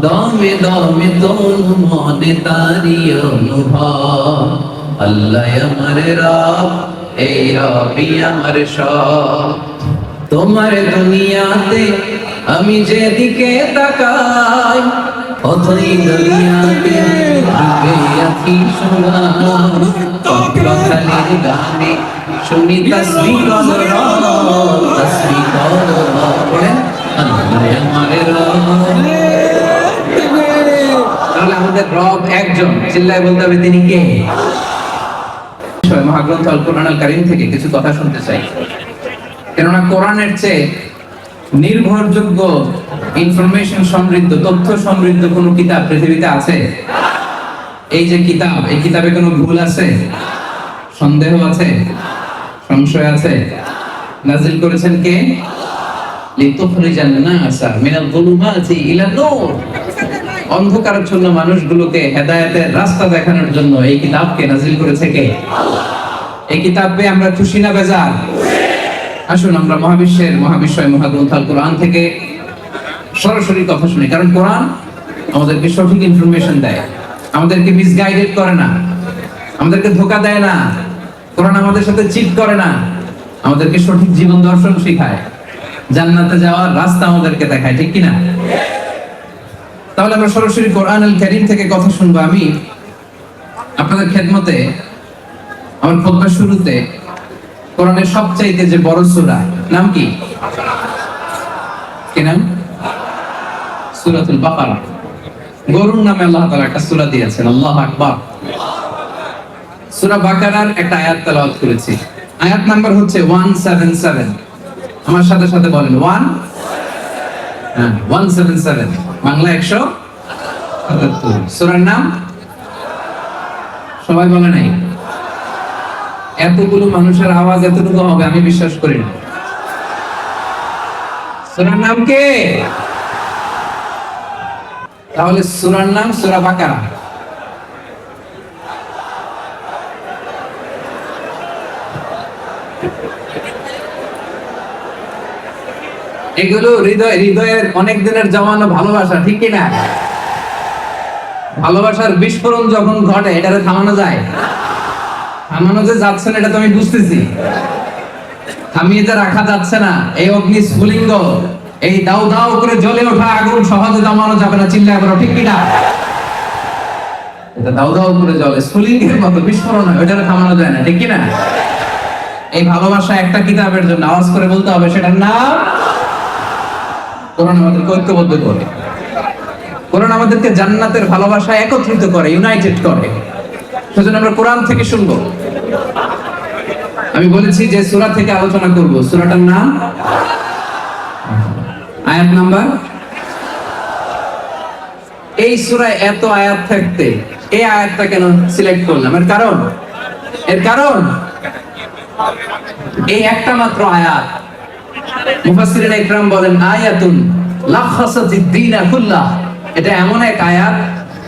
দমে দমে তোর মনে তারি অনুভব। আল্লাহ আমার রব, এই রবি আমার সব। তোমার দুনিয়াতে আমি যেদিকে তাকাই, অথই দুনিয়াতে ডুবে আছি সোনার। কথালির গানে শুনি তসবিহ করো রব, তসবিহ করো রব। পড়েন আল্লাহ আমার রব। তাহলে আমাদের রব একজন, চিল্লায় বলতে হবে তিনি কে? মহাগ্রন্থ আল কোরআন আল কারীম থেকে কিছু কথা শুনতে চাই, কেননা কোরআনের চেয়ে নির্ভরযোগ্য ইনফরমেশন সমৃদ্ধ, তথ্য সমৃদ্ধ কোন কিতাব পৃথিবীতে আছে? এই যে কিতাব, এই কিতাবে কোনো ভুল আছে? সন্দেহ আছে? সংশয় আছে? নাজিল করেছেন কে? লিতুখরিজান নাসা মিনাল যুলুমাতি ইলা নূর। অন্ধকারাচ্ছন্ন মানুষগুলোকে হেদায়েতের রাস্তা দেখানোর জন্য এই কিতাবকে নাজিল করেছে কে? এই কিতাবে আমরা খুশি না বেজার? আসুন আমরা মহাবিশ্বয় মহাগ্রন্থ আল কোরআন থেকে সরাসরি কথা শুনি, কারণ কোরআন আমাদেরকে সঠিক ইনফরমেশন দেয়, আমাদেরকে মিসগাইডেড করে না, আমাদেরকে ধোঁকা দেয় না। কোরআন আমাদের সাথে চিট করে না, আমাদেরকে সঠিক জীবন দর্শন শেখায়, জান্নাতে যাওয়ার রাস্তা আমাদেরকে দেখায়, ঠিক কিনা? তাহলে আমরা সরাসরি কোরআন আল কারীম থেকে কথা শুনবো। আমি আপনাদের খেদমতে আমার খুতবার শুরুতে কোরআনের সবচাইতে যে বড় সূরা নাম কি? কি নাম? সূরাতুল বাকারা। গরুর নামে আল্লাহ তাআলা একটা সূরা দিয়েছেন, আল্লাহু আকবার। সূরা বাকারার একটা আয়াত তেলাওয়াত করেছি, আয়াত নাম্বার হচ্ছে 177। আমার সাথে সাথে বলেন 177, বাংলা 177। সূরার নাম সবাই বলে নাই? এতগুলো মানুষের আওয়াজ এতটুকু হবে আমি বিশ্বাস করি না। সূরার নাম কি? তাহলে সূরার নাম সূরা বাকারা। এগুলো হৃদয়ের অনেক দিনের জমানো ভালোবাসা, ঠিক কিনা? ভালোবাসার বিস্ফোরণ যখন ঘটে এটারে থামানো যায়? থামানো যে যাচ্ছে না এটা তো আমি বুঝতেছি, থামিয়ে যে রাখা যাচ্ছে না। এই অগ্নি স্ফুলিঙ্গ, এই দাউ দাউ করে জ্বলে ওঠা আগুন সহজে দমানো যাবে না, চিল্লা করো, ঠিক কিনা? এটা দাউ দাউ করে জ্বলে, স্ফুলিঙ্গের মতো বিস্ফোরণ হয়, ওইটারে থামানো যায় না, ঠিক কিনা? এই ভালোবাসা একটা কিতাবের জন্য আওয়াজ করে বলতে হবে, সেটার নাম কোরআন। আমাদেরকে ঐক্যবদ্ধ করে, কোরআন আমাদেরকে জান্নাতের ভালোবাসা একত্রিত করে, ইউনাইটেড করে। সেজন্য আমরা কোরআন থেকে শুনবো। আমি বলেছি যে সূরা থেকে আলোচনা করব, সূরাটার নাম, আয়াত নাম্বার। এই সূরায় এত আয়াত থাকতে এই আয়াতটা কেন সিলেক্ট করলাম? এর কারণ এই একটা মাত্র আয়াত। মুফাসসিরিন ইকরাম বলেন আয়াতুন লাখাসাতিদ দীনা কুল্লাহ। এটা এমন এক আয়াত,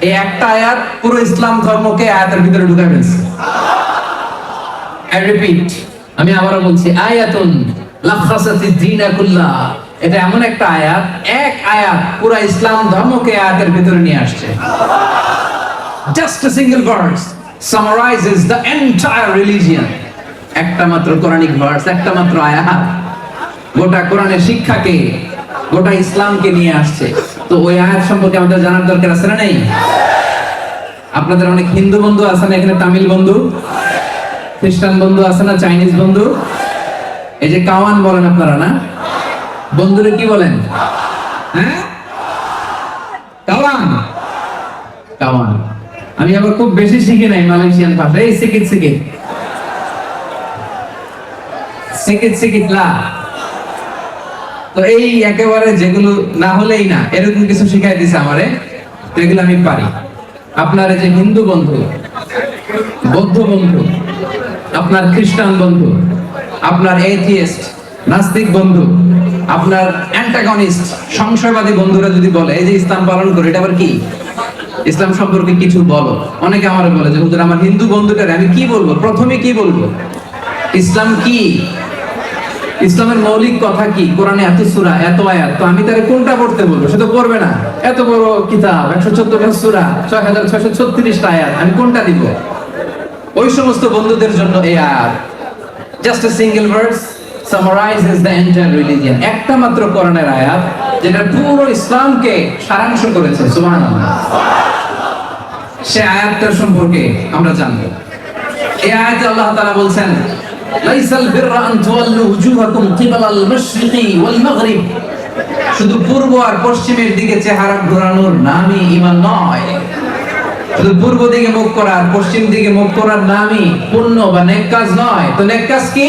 এই একটা আয়াত পুরো ইসলাম ধর্মকে আয়াতের ভিতরে ঢুকায় ফেলছে। আই রিপিট, আমি আবারও বলছি, আয়াতুন লাখাসাতিদ দীনা কুল্লাহ। এটা এমন একটা আয়াত, এক আয়াত পুরো ইসলাম ধর্মকে আয়াতের ভিতরে নিয়ে আসছে। Just a single verse summarizes the entire religion. একটা মাত্র কোরআনিক ভার্স, একটা মাত্র আয়াত গোটা কোরআনের শিক্ষাকে, গোটা ইসলামকে নিয়ে আসছে। তো ওই আয়াত সম্পর্কে আমাদের জানার দরকার আছে না নেই? আপনাদের অনেক হিন্দু বন্ধু আছে না এখানে? তামিল বন্ধু, খ্রিস্টান বন্ধু আছে না? চাইনিজ বন্ধু? এই যে কাওয়ান বলেন আপনারা না? বন্ধুরে কি বলেন? হ্যাঁ, কাওয়ান। কাওয়ান। আমি আবার খুব বেশি শিখি নাই মালয়েশিয়ান ভাষা। এই সিকিট সিকিট সিকিট সিকিট লা। তো এই একেবারে যেগুলো না হলেই না এরকম কিছু শিখাই দিছে আমারে, তো এগুলো আমি পারি। আপনার যে হিন্দু বন্ধু, বৌদ্ধ বন্ধু, আপনার খ্রিস্টান বন্ধু, আপনার এথিয়েস্ট নাস্তিক বন্ধু, আপনার অ্যান্টাগনিস্ট সংশয়বাদী বন্ধুরা যদি বলে এই যে ইসলাম পালন করে, এটা আবার কি? ইসলাম সম্পর্কে কিছু বলো। অনেকে আমারে বলে যে হুজুর আমার হিন্দু বন্ধুটারে আমি কি বলবো, প্রথমে কি বলবো, ইসলাম কি? ইসলামের মৌলিক কথা কি? কোরআনে এত সূরা, এত আয়াত, তো আমি তারে কোনটা পড়তে বলবো? সে তো পড়বে না। এত বড় কিতাব, 114টা সূরা, 6636টা আয়াত, আমি কোনটা দিব? ওই সমস্ত বন্ধুদের জন্য এই আয়াত। Just a single verse summarizes the entire religion. একটা মাত্র কোরআনের আয়াত যেটা পুরো ইসলামকে সারাংশ করেছে। সুবহানাল্লাহ। সে আয়াতটার সম্পর্কে আমরা জানব। এই আয়াতে আল্লাহ তাআলা বলছেন, লাইসাল বিররা আন তুওয়াল্লু উজুহাকুম কিবালাল মাশরিকি ওয়াল মাগরিব। শুধু পূর্ব আর পশ্চিমের দিকে চেহারা ঘোরানোর নামই ঈমান নয়। শুধু পূর্ব দিকে মুখ করা আর পশ্চিম দিকে মুখ করার নামই পুণ্য বা নেক কাজ নয়। তো নেক কাজ কি?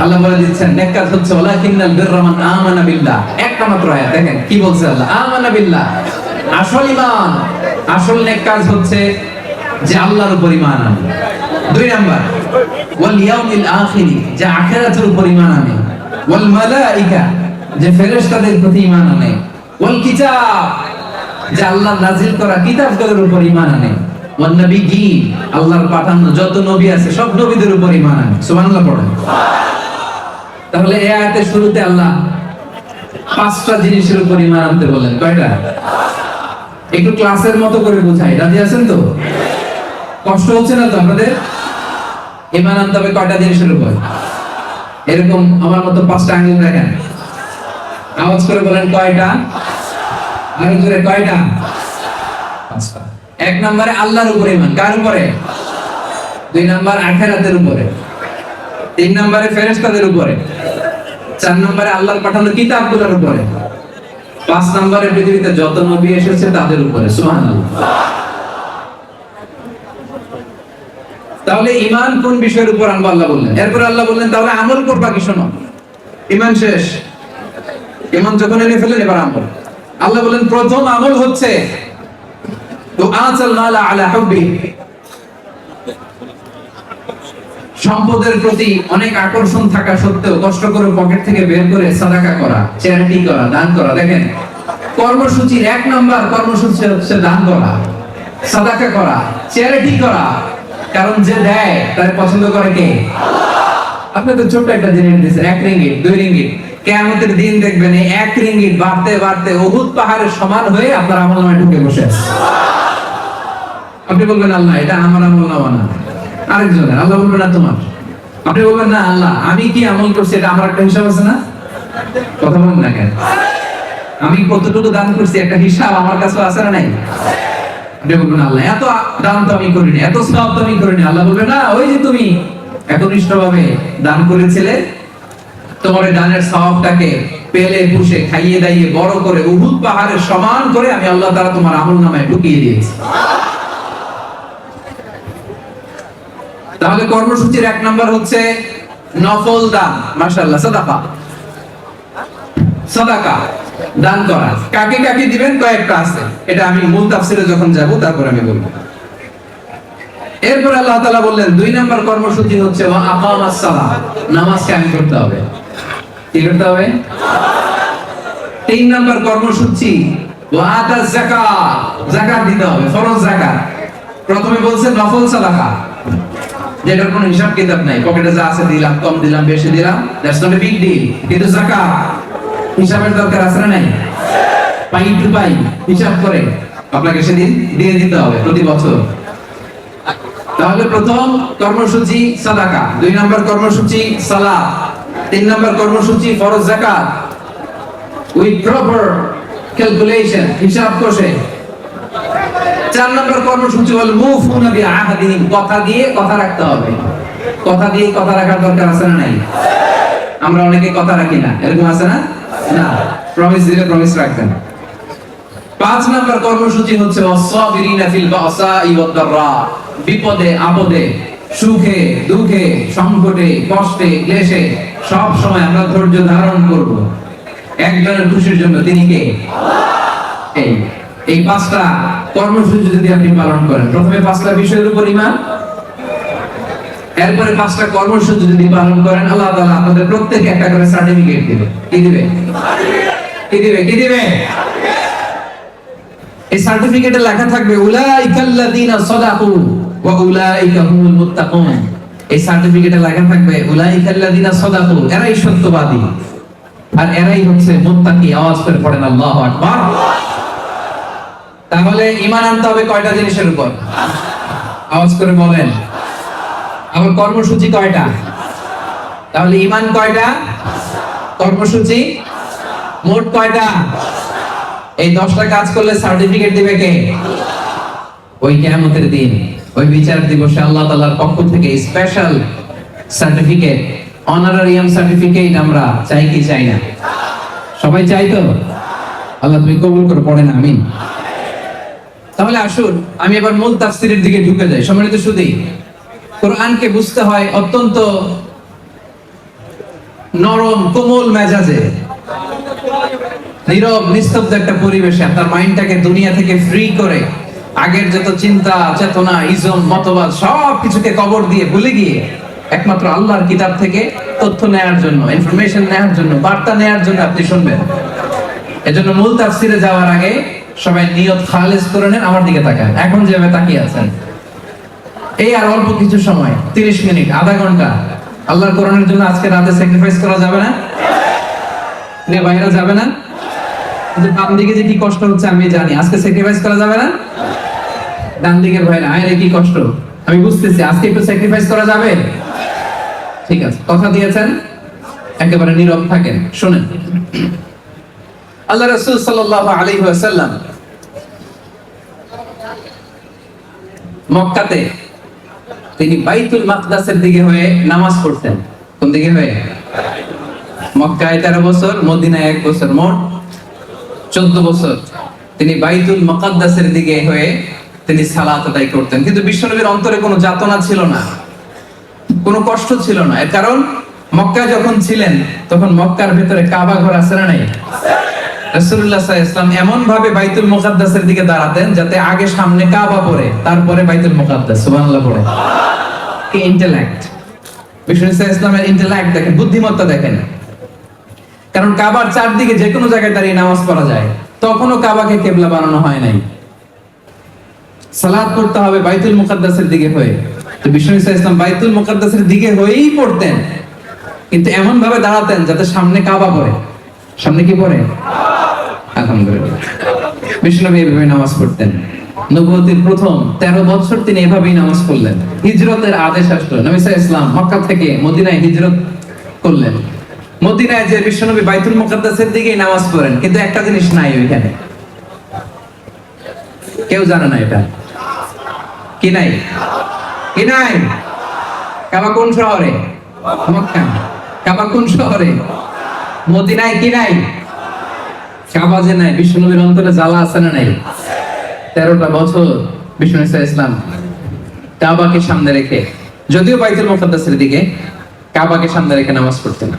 আল্লাহ বলে দিচ্ছেন নেক কাজ হচ্ছে ওয়ালাকিন্নাল বিররা মান আমানা বিল্লাহ। একটা মাত্র আয়াত, দেখেন কি বলছে আল্লাহ, আমানা বিল্লাহ। আসল ঈমান, আসল নেক কাজ হচ্ছে যে আল্লাহর উপর ঈমান আনে। দুই নাম্বার ওয়াল ইয়াউমিল আখির, যে আখিরাতের উপর ঈমান আনে। ওয়াল মালাইকা, যে ফেরেশতাদের প্রতি ঈমান আনে। ওয়াল কিতাব, যে আল্লাহর নাজিল করা কিতাবগুলোর উপর ঈমান আনে। ওয়ান নবিয়্যিন, আল্লাহর পাঠানো যত নবী আছে সব নবীদের উপর ঈমান আনে। সুবহানাল্লাহ পড়েন। তাহলে এই আয়াতের শুরুতে আল্লাহ পাঁচটা জিনিসের উপর ঈমান আনতে বলেন। কয়টা? একটু ক্লাসের মতো করে বুঝাই, রাজি আছেন তো? কষ্ট হচ্ছে না তো আপনাদের? ঈমান আনতে হবে কয়টা জিনিসের উপর? এরকম আমার মতো পাঁচটা আঙ্গুল দেখেন, আওয়াজ করে বলেন কয়টা? আরো জোরে কয়টা? পাঁচটা। এক নম্বরে আল্লাহর উপরে ঈমান। কার উপরে? দুই নাম্বার আখিরাতের উপরে। তিন নম্বরে ফেরেশতাদের উপরে। চার নম্বরে আল্লাহর পাঠানো কিতাবগুলোর উপরে। পাঁচ নম্বরে পৃথিবীতে যত নবী এসেছে তাদের উপরে। সুবহানাল্লাহ। তাহলে ঈমান কোন বিষয়ের উপর আনবো আল্লাহ বললেন। এরপর আল্লাহ বললেন তাহলে আমল করবা কি? শোনো, ঈমান শেষ, ঈমান যখন এনে ফেলেন এবার আমল। আল্লাহ বলেন প্রথম আমল হচ্ছে দুআতুল মাল আলা হুব্বি। সম্পদের প্রতি অনেক আকর্ষণ থাকা সত্ত্বেও কষ্ট করে পকেট থেকে বের করে সাদাকা করা, চ্যারিটি করা, দান করা। দেখেন কর্মসূচির এক নাম্বার কর্মসূচি হচ্ছে দান করা, সাদাকা করা, চ্যারিটি করা। কারণ যে দেয় তার পছন্দ করে কে? আপনি তো ছোট্ট একটা জিনিস দিয়েছেন, 1 রিঙ্গিট, 2 রিঙ্গিট। কিয়ামতের দিন দেখবেন এই 1 রিঙ্গিট বাড়তে বাড়তে উহুদ পাহাড়ের সমান হয়ে আপনার আমলনামায় ঢুকে বসে আছে। আপনি বলবেন আল্লাহ এটা আমার আমলনামা না, আরেকজনের। আল্লাহ বলবেন না তোমার। আপনি বলবেন না আল্লাহ আমি কি আমল করছি এটা আমার একটা হিসাব আছে না? কথা বলেন না কেন? আমি কতটুকু দান করছি একটা হিসাব আমার কাছে আছে না নাই? আপনি বলবেন আল্লাহ এত দান তো আমি করিনি, এত সওয়াব তো আমি করিনি। আল্লাহ বলবেন না, ওই যে তুমি একনিষ্ঠভাবে দান করেছিলে, তোমার দানের সওয়াবটাকে পেলে পুষে খাইয়ে দাইয়ে বড় করে উহুদ পাহাড়ের সমান করে আমি আল্লাহ তাআলা তোমার আমলনামায় ঢুকিয়ে দিয়েছি। তাহলে কর্মসূচির এক নাম্বার হচ্ছে নফল দান। মাশাআল্লাহ, সাদাকা। সাদাকা দান করা। কাকে কাকে দিবেন কয়েকটা আছে, এটা আমি মূল তাফসিরে যখন যাব তারপর আমি বলবো। এরপর আল্লাহ তাআলা বললেন দুই নাম্বার কর্মসূচি হচ্ছে ওয়া আকামাস সালাহ, নামাজ কায়েম করতে হবে। কি করতে হবে? তিন নাম্বার কর্মসূচি ওয়া আতাজ যাকাত, যাকাত দিতে হবে, ফরজ যাকাত। প্রথমে বলছেন নফল সাদাকা, যেটার কোনো হিসাব কিতাব নাই, পকেটে যা আছে দিলাম, কম দিলাম, বেশি দিলাম, that's not a big deal. কিন্তু যাকাত হিসাবের দরকার আছে না নাই? পাই টু পাই হিসাব করে আপনাকে সেদিন দিয়ে দিতে হবে প্রতি বছর। তাহলে প্রথম কর্মসূচি সাদাকা, দুই নাম্বার কর্মসূচি সালাত, তিন নাম্বার কর্মসূচি ফরজ যাকাত উইথ প্রপার ক্যালকুলেশন, হিসাব কষে। চার নাম্বার কর্মসূচি হল মুফুনা বিআহাদিহিম, কথা দিয়ে কথা রাখতে হবে। কথা দিয়ে কথা রাখার দরকার আছে না নাই? আমরা অনেকে কথা রাখি না, এরকম আছে না? না, প্রমিস দিলে প্রমিস রাখবেন। পাঁচ নাম্বার কর্মসূচি হচ্ছে ওয়াসসাবিরিনা ফিল বাসাই ওয়াদ দাররা, বিপদে আপদে, সুখে দুঃখে, সংকটে কষ্টে ক্লেশে সব সময় আমরা ধৈর্য ধারণ করব একজনের খুশির জন্য। তিনি কে? আল্লাহ। এই পাঁচটা কর্মসূচি যদি আপনি পালন করেন, প্রথমে পাঁচটা বিষয়ের উপর ঈমান, এরপরে পাঁচটা কর্মসূচি যদি পালন করেন, আল্লাহ তাআলা আপনাদের প্রত্যেককে একটা করে সার্টিফিকেট দিবে। কি দিবে? কি দিবে? কি দিবে? এই সার্টিফিকেটে লেখা থাকবে উলাইকাল্লাযীনা সাদাকু ওয়া উলাইকা হুমুল মুত্তাকুন। এই সার্টিফিকেটে লেখা থাকবে উলাইকাল্লাযিনা সাদাকু, এরাই সত্যবাদী আর এরাই হচ্ছে মুত্তাকি। আওয়াজ করে পড়েন আল্লাহু আকবার। তাহলে ঈমান আনতে হবে কয়টা জিনিসের উপর? আওয়াজ করে বলেন। আমার কর্মসূচি কয়টা? তাহলে ঈমান কয়টা, কর্মসূচি মোট কয়টা? এই 10টা কাজ করলে সার্টিফিকেট দিবে কে? ওই কিয়ামতের দিন, ওই বিচার দিবসে আল্লাহ তাআলার পক্ষ থেকে স্পেশাল সার্টিফিকেট, অনারারিয়াম সার্টিফিকেট আমরা চাই কি চাই না? সবাই চাই তো? আল্লাহ তুমি কবুল করে পড়েন আমিন। তাহলে আসুন আমি এবার মূল তাফসীরের দিকে ঢুকে যাই। সম্মানিত সুধী, কোরআনকে বুঝতে হয় অত্যন্ত নরম কোমল মেজাজে, নীরব নিস্তব্ধ একটা পরিবেশে আপনার মাইন্ডটাকে দুনিয়া থেকে ফ্রি করে আগের যত চিন্তা চেতনা ইজম মতবাদ সব কিছুকে কবর দিয়ে ভুলে গিয়ে একমাত্র আল্লাহর কিতাব থেকে তথ্য নেয়ার জন্য, ইনফরমেশন নেয়ার জন্য, বার্তা নেয়ার জন্য আপনি শুনবেন। এজন্য মূল তাফসীরে যাওয়ার আগে সবাই নিয়ত খালেস করে নেন। আমার দিকে তাকান, এখন যেভাবে তাকিয়ে আছেন, এই আর অল্প কিছু সময়, 30 মিনিট, আধা ঘন্টা আল্লাহর কোরআনের জন্য আজকে রাতে স্যাক্রিফাইস করা যাবে না? নে বাইরে যাবে না? কিন্তু বাম দিকে যে কি কষ্ট হচ্ছে আমি জানি, আজকে স্যাক্রিফাইস করা যাবে না? ডান দিকের ভাইরা আয় রে কি কষ্ট আমি বুঝতেছি, আজকে একটু স্যাক্রিফাইস করা যাবে? ঠিক আছে, কথা দিয়েছেন, একেবারে নীরব থাকেন, শুনেন। আল্লাহ রাসূল সাল্লাল্লাহু আলাইহি ওয়াসাল্লাম মক্কাতে তিনি বাইতুল মাকদাসের দিকে হয়ে নামাজ পড়তেন। কোন দিকে হয়ে? মক্কায় 13 বছর, মদিনায় 1 বছর, মোট 14 বছর তিনি বাইতুল মুকাদ্দাসের দিকে হয়ে তিনি সালাত আদায় করতেন। কিন্তু বিশ্বনবীর অন্তরে কোনো যাতনা ছিল না, কোনো কষ্ট ছিল না। এর কারণ মক্কায় যখন ছিলেন তখন মক্কার ভেতরে কাবা ঘর আছে না নাই? রাসূলুল্লাহ সাল্লাল্লাহু আলাইহি ওয়াসাল্লাম এমন ভাবে বাইতুল মুকাদ্দাসের দিকে দাঁড়াতেন যাতে আগে সামনে কাবা পড়ে, তারপরে বাইতুল মুকাদ্দাস। সুবহানাল্লাহ পড়ে। কি ইন্টেলেক্ট! বিশ্বনবী সাল্লাল্লাহু আলাইহি ওয়াসাল্লামের ইন্টেলেক্ট দেখেন, বুদ্ধিমত্তা দেখেন। কারণ কাবার চারদিকে যে কোনো জায়গায় দাঁড়িয়ে নামাজ পড়া যায়, তখনও কাবাকে কিবলা বানানো হয় নাই। সালাত পড়তে হবে বাইতুল মুকাদ্দাসের দিকে হয়ে। তো বিশ্বনবী সাল্লাল্লাহু আলাইহি ওয়াসাল্লাম বাইতুল মুকাদ্দাসের দিকে হয়েই পড়তেন, কিন্তু এমন ভাবে দাঁড়াতেন যাতে সামনে কাবা পড়ে। সামনে কি পড়ে? আলহামদুলিল্লাহ। বিশ্বনবী এভাবে নামাজ পড়তেন। নবুয়তের প্রথম 13 বছর তিনি এভাবেই নামাজ পড়লেন। হিজরতের আদেশ আসলো, নবী সাল্লাল্লাহু আলাইহি ওয়াসাল্লাম মক্কা থেকে মদিনায় হিজরত করলেন। মদিনায় যে বিশ্বনবী বাইতুল মুকাদ্দাসের দিকেই নামাজ পড়েন, কিন্তু একটা জিনিস নাই ওইখানে, কেউ জানে না এটা কি নাই? কি নাই? কাবা কোন শহরে? মক্কা। কাবা কোন শহরে? মদিনায়। কি নাই? কাবা যে নাই, বিশ্বনবীর অন্তরে জ্বালা আছে না নাই? 13টা বছর বিশ্বনবী সাল্লাল্লাহু আলাইহি ওয়াসাল্লাম কাবাকে সামনে রেখে, যদিও বাইতুল মুকাদ্দাসের দিকে, কাবাকে সামনে রেখে নামাজ পড়তেন।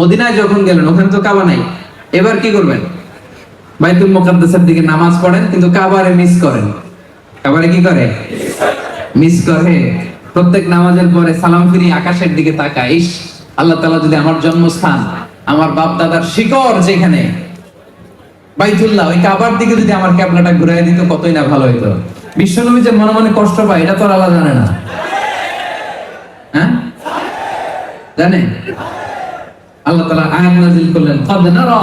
মদিনায় যখন গেলেন ওখানে তো কাবা নাই, এবার কি করবেন? বাইতুল মুকাদ্দাসের দিকে নামাজ পড়েন, কিন্তু কাবারে মিস করেন। কাবারে কি করে? মিস করে। প্রত্যেক নামাজের পরে সালাম ফিরি আকাশের দিকে তাকায়, ইস আল্লাহ তাআলা যদি আমার জন্মস্থান, আমার বাপ দাদার শিকড় যেখানে বাইতুল্লাহ, ওই কাবার দিকে যদি আমার কিবলাটা ঘুরায় দিত কতই না ভালো হতো। বিশ্বনবী যে মনে মনে কষ্ট পায় এটা তো আর আল্লাহ জানে না? হ্যাঁ জানে? আল্লাহ তাআলা আয়াত নাযিল করলেন, ক্বাদ নারা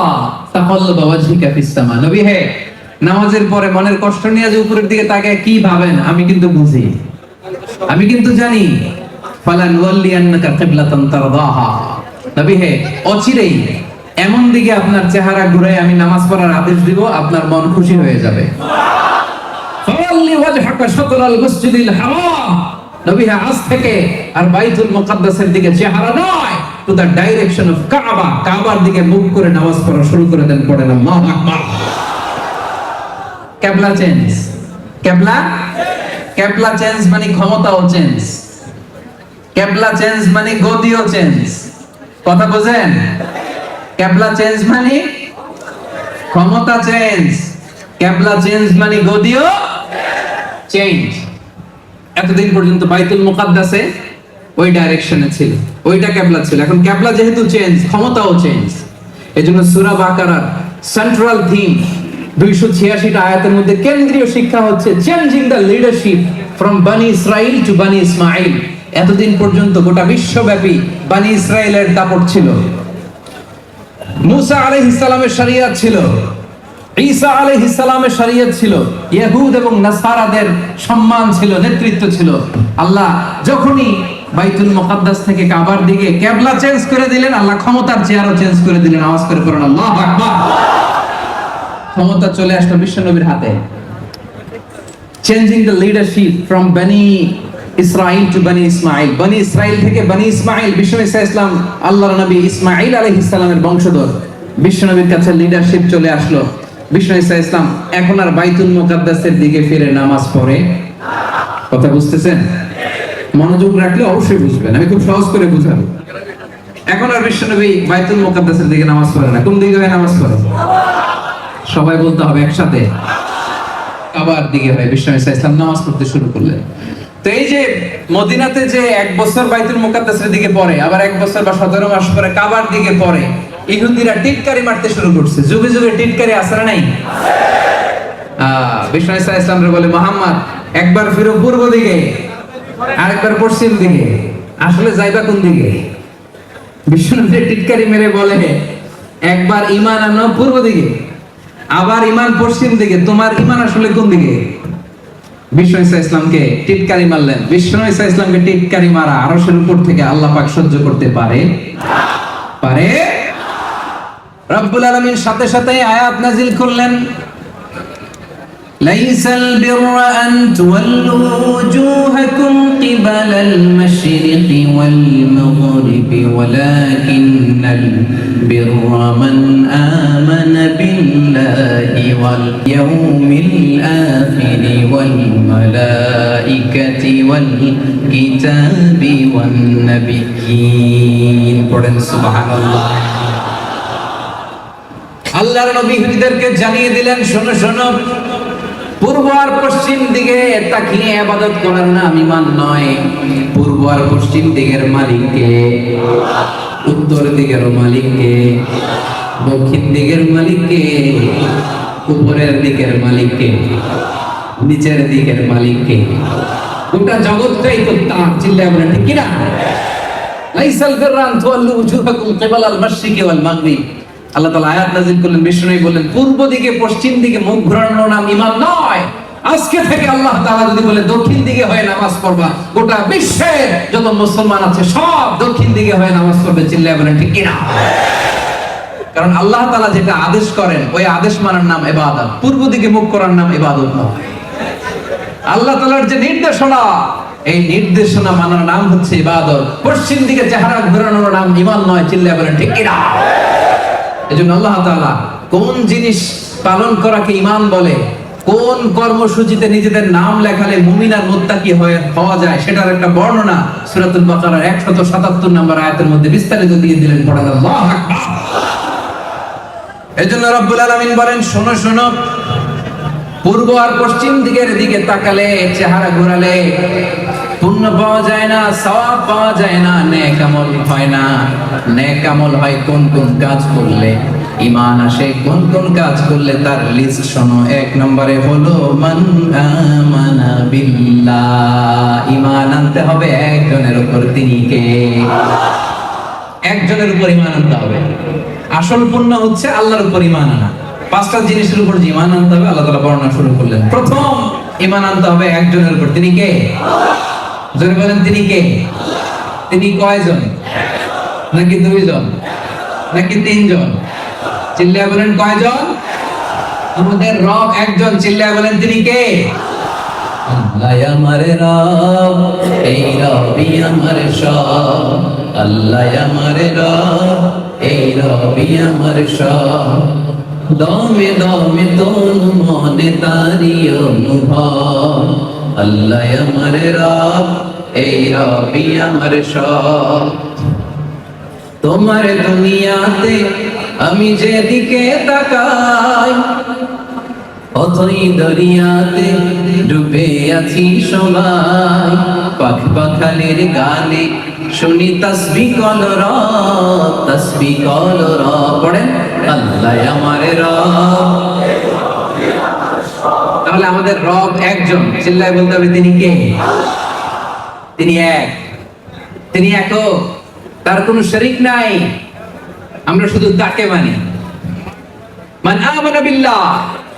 তাকাল্লুবা ওয়াজহিকা ফিস সামা। নবী হে, নামাজের পরে মনের কষ্ট নিয়ে যে উপরের দিকে তাকায় কি ভাবেন আমি কিন্তু বুঝি, আমি কিন্তু জানি। ফালান ওয়াল্লিয়ান্নাকা কিবলাতান তারদাহা। নবী হে, অচিরেই এমন দিকে আপনার চেহারা ঘুরায় আমি নামাজ পড়ার আদেশ দিব, আপনার মন খুশি হয়ে যাবে। ফাওয়াল্লি ওয়াজহাকা শাতরাল মসজিদিল হারাম। নবী হে, আজ থেকে আর বাইতুল মুকাদ্দাসের দিকে চেহারা নয়, টু দ্য ডাইরেকশন অফ কাবা, কাবার দিকে মুখ করে নামাজ পড়া শুরু করে দেন। পড়েন আল্লাহু আকবার। কিবলা চেঞ্জ। কিবলা চেঞ্জ মানে ক্ষমতাও চেঞ্জ। কিবলা চেঞ্জ মানে গদিও চেঞ্জ। কথা বুঝেন? কিবলা চেঞ্জ মানে ক্ষমতা চেঞ্জ, কিবলা চেঞ্জ মানে গদিও চেঞ্জ। এতদিন পর্যন্ত বাইতুল মুকাদ্দাসে ওই ডাইরেকশনে ছিল, ওইটা কিবলা ছিল। এখন কিবলা যেহেতু চেঞ্জ, ক্ষমতাও চেঞ্জ। এজন্য সূরা বাকারার সেন্ট্রাল থিম 286টা আয়াতের মধ্যে কেন্দ্রীয় শিক্ষা হচ্ছে চেঞ্জিং দ্য লিডারশিপ ফ্রম বনি ইসরাইল টু বনি ইসমাইল। এতদিন পর্যন্ত গোটা বিশ্বব্যাপী বনি ইসরায়েলের দাপট ছিল। মুসা আলাইহিস সালামের শরিয়ত ছিল, ঈসা আলাইহিস সালামের শরিয়ত ছিল, ইহুদ এবং নাসারাদের সম্মান ছিল, নেতৃত্ব ছিল। আল্লাহ যখনই বাইতুল মুকাদ্দাস থেকে কাবার দিকে কিবলা চেঞ্জ করে দিলেন, আল্লাহ ক্ষমতার চেয়ারও চেঞ্জ করে দিলেন। আওয়াজ করে পড়ুন আল্লাহু আকবার। ক্ষমতা চলে আসলো বিশ্বনবীর হাতে। চেঞ্জিং দ্য লিডারশিপ ফ্রম বনি ইসরাইল টু বনি ইসমাইল, বনি ইসরাইল থেকে বনি ইসমাইল। বিশ্বনবী ইসলাম আল্লাহর নবী ইসমাইল আলাইহিস সালামের বংশধর। বিশ্বনবীর কাছে লিডারশিপ চলে আসলো। বিশ্বনবী ইসলাম এখন আর বাইতুল মুকাদ্দাসের দিকে ফিরে নামাজ পড়ে। কথা বুঝতেছেন? মনোযোগ রাখলে অবশ্যই বুঝবেন, আমি খুব সহজ করে বুঝাবো। এখন আর বিশ্বনবী বাইতুল মুকাদ্দাসের দিকে নামাজ পড়ে না। কোন দিকে হয় নামাজ পড়ে? সবাই বলতে হবে একসাথে, কাবার দিকে হয়। বিশ্বনবী ইসলাম নামাজ পড়তে শুরু করলেন। তো এই যে মদিনাতে যে 1 বছর বাইতুল মুকাদ্দাসের দিকে পড়ে, আবার 1 বছর বা 17 মাস পরে কাবার দিকে পড়ে, ইহুদিরা টিটকারি মারতে শুরু করছে। যুগে যুগে টিটকারি আছে না নাই? বিশ্বনবী ইসলাম বলে, মুহাম্মদ একবার ফিরো পূর্ব দিকে, আরেকবার পশ্চিম দিকে, আসলে যাইবা কোন দিকে? বিশ্বনবী টিটকারি মেরে বলে, একবার ঈমান আনো পূর্ব দিকে, আবার ঈমান পশ্চিম দিকে, তোমার ঈমান আসলে কোন দিকে? বিশ্বনবী ইসলামকে টিটকারি মারলেন। বিশ্বনবী ইসলামকে টিটকারি মারা আরশের উপর থেকে আল্লাহ পাক সহ্য করতে পারে? রব্বুল আলামিন সাথে সাথে আয়াত নাযিল করলেন, লাইসাল বিররা আন তুওয়াল্লু ওয়ুজুহাকুম কিবালাল মাশরিকি ওয়াল মাগরিবি ওয়ালাকিন্নাল বিররা মান আমানা বিল্লাহি ওয়াল ইয়াউমিল আখিরি ওয়াল মালাইকাতি ওয়াল কিতাবি ওয়ান নাবিয়্যিন। পড়েন সুবহানাল্লাহ। আল্লাহর নবী ইহুদিদেরকে জানিয়ে দিলেন, শোনো শোনো, পূর্ব আর পশ্চিম দিকে তাকিয়ে ইবাদত করার নাম ঈমান নয়। পূর্ব আর পশ্চিম দিকের মালিক কে? উত্তর দিকের মালিক কে? দক্ষিণ দিকের মালিক কে? উপরের দিকের মালিক কে? নিচের দিকের মালিক কে? গোটা জগৎটাই তো তার। চিল্লায় বলেন ঠিক কি না? লাইসাল বিররা আন তুওয়াল্লু ওয়ুজুহাকুম কিবালাল মাশরিকি ওয়াল মাগরিব। আল্লাহ তাআলা আয়াত নাযিল করলেন, বিষ্ণু বললেন পূর্ব দিকে পশ্চিম দিকে মুখ ঘোরানোর নাম ঈমান নয়। আজকে থেকে আল্লাহ তাআলা যদি বলে দক্ষিণ দিকে হয়ে নামাজ পড়বা, গোটা বিশ্বের যত মুসলমান আছে সব দক্ষিণ দিকে হয়ে নামাজ পড়বে। চিল্লায় বলেন ঠিক কি না? কারণ আল্লাহ তাআলা যেটা আদেশ করেন ওই আদেশ মানার নাম ইবাদত, পূর্ব দিকে মুখ করার নাম ইবাদত নয়। আল্লাহ তাআলার যে নির্দেশনা, এই নির্দেশনা মানার নাম হচ্ছে ইবাদত। পশ্চিম দিকে চেহারা ঘোরানোর নাম ঈমান নয়। চিল্লায় বলেন ঠিক কি না? এজন্য আল্লাহ তাআলা কোন জিনিস পালন করাকে ঈমান বলে, কোন কর্মসূচিতে নিজেদের নাম লেখালে মুমিন আর মুত্তাকি হওয়া যায়, সেটার একটা বর্ণনা সূরাতুল বাকারার 177 নম্বর আয়াতের মধ্যে বিস্তারিত দিয়ে দিলেন। পড়েন আল্লাহু আকবার। এজন্য রব্বুল আলামিন বলেন, শোনো শোনো, পূর্ব আর পশ্চিম দিকের দিকে তাকালে, চেহারা ঘোরালে পুণ্য পাওয়া যায় না, সওয়াব পাওয়া যায় না, নেক আমল হয় না। নেক আমল হয় কোন কোন কাজ করলে ঈমান আসে, কোন কোন কাজ করলে তার লিস্ট শোনো। 1 নম্বরে হলো মান আমানা বিল্লাহ। ঈমান আনতে হবে একজনের উপর, তিনি কে? একজনের উপর ঈমান আনতে হবে। আসল পুণ্য হচ্ছে আল্লাহর উপর ঈমান আনা। 5টা জিনিসের উপর যে ঈমান আনতে হবে আল্লাহ তাআলা বর্ণনা শুরু করলেন। প্রথম ঈমান আনতে হবে একজনের উপর, তিনি কে? জোরে বলেন তিনি কে? তিনি কয়জন? নাকি 2 জন নাকি 3 জন? চিল্লায় বলেন কয়জন? আমাদের রব একজন। চিল্লায় বলেন তিনি কে? আল্লাহ আমার রব, এই রবই আমার সব। আল্লাহ আমার রব, এই রবই আমার সব। দমে দমে তোর মনে তারি অনুভব। আল্লাহ আমার রব, এই রবি আমার সব। তোমার দুনিয়াতে আমি যেদিকে তাকাই, অথই দরিয়াতে ডুবে আছি সবাই। পাখ পাখালির গানে শুনি তাসবিহ কলরব, তাসবিহ কলরব। পড়েন আল্লাহ আমার রব। তাহলে আমাদের রব একজন। চিল্লায় বলতে হবে তিনি কে? তিনি এক। তিনি একক, তার কোনো শরীক নাই, আমরা শুধু তাকে মানি। মান আমানা বিল্লাহ,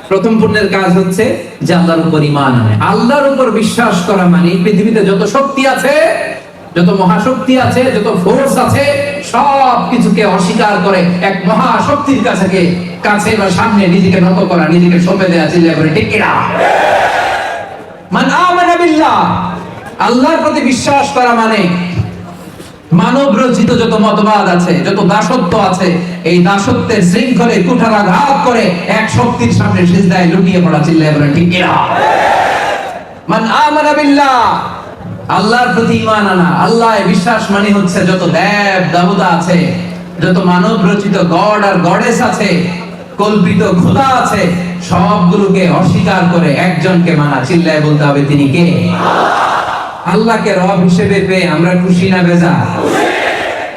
প্রথম পুণ্যের কাজ হচ্ছে যে আল্লাহর উপর ঈমান আনে। আল্লাহর উপর বিশ্বাস করা মানে পৃথিবীতে যত শক্তি আছে, যত মহাশক্তি আছে, যত ফোর্স আছে, সব কিছুকে অস্বীকার করে এক মহাশক্তির কাছে বা সামনে নিজেকে নত করা, নিজেকে সঁপে দেওয়া, চিল্লা করে ঠিক কিনা? মান আমানা বিল্লাহ, আল্লাহর প্রতি বিশ্বাস করা মানে মানব রচিত যত মতবাদ আছে, যত দাসত্ব আছে, এই দাসত্বের শৃঙ্খলে কুঠারাঘাত করে এক শক্তির সামনে সিজদায় লুটিয়ে পড়া, চিল্লায় বলে ঠিক কিনা? মান আমানা বিল্লাহ, আল্লাহর প্রতি ঈমান আনা। আল্লাহ বিশ্বাস মানে হচ্ছে যত দেব দেবতা আছে, যত মানব রচিত গড আর গডেস আছে, কল্পিত খোদা আছে, সবগুলোকে অস্বীকার করে একজনকে মানা, চিল্লায় বলতে হবে তিনি কে? আল্লাহকে রব হিসেবে পেয়ে আমরা খুশি না বেজা?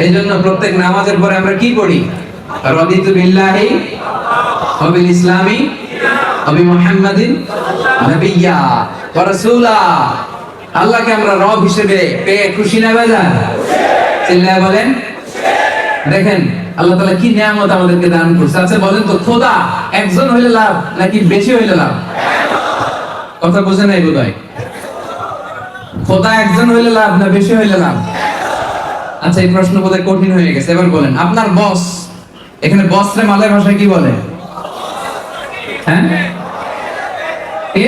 এই জন্য প্রত্যেক নামাজের পরে আমরা কি পড়ি? রাদিতু বিল্লাহি ওয়া বিল ইসলামি ওয়া বি মুহাম্মাদিন নাবিয়্যা ওয়া রাসূলা। আল্লাহকে আমরা রব হিসেবে পেয়ে খুশি না বেজা? চিল্লায় বলেন। দেখেন আল্লাহ তাআলা কি নিয়ামত আমাদেরকে দান করছে। আচ্ছা বলেন তো, খোদা একজন হইলে লাভ নাকি বেশি হইলে লাভ? কথা বুঝে নাই বোধহয়। খোদা একজন হইলে লাভ না বেশি হইলে লাভ? আচ্ছা এই প্রশ্ন বোধহয় কঠিন হয়ে গেছে। এবার বলেন, আপনার বস, এখানে বস রে মালয় ভাষায় কি বলে? হ্যাঁ কে?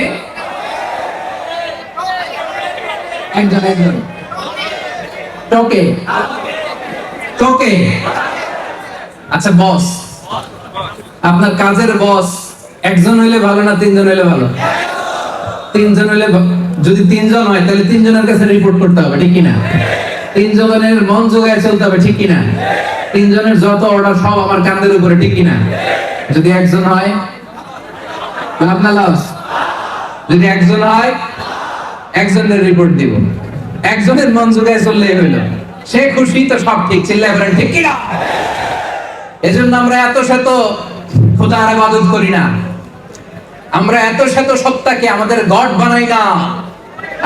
একজন একজন টোকে টোকে। আচ্ছা বস, আপনার কাজের বস একজন হইলে ভালো না তিনজন হইলে ভালো? তিনজন হইলে, যদি তিনজন হয় তাহলে তিনজনের কাছে রিপোর্ট করতে হবে, ঠিক কিনা? তিনজনের মন জোগায় চলতে হবে, ঠিক কিনা? তিনজনের যত অর্ডার সব আমার কাঁধের উপরে, ঠিক কিনা? যদি একজন হয় লাভ না লস? যদি একজন হয় একজনের রিপোর্ট দিব, একজনের মন জোগায় চললেই হইল, সে খুশি তো সব ঠিক, চিল্লায় বলেন ঠিক কিনা? এজন্য আমরা এত শত খোদার ইবাদত করি না, আমরা এত শত সত্তাকে আমাদের গড বানাই না,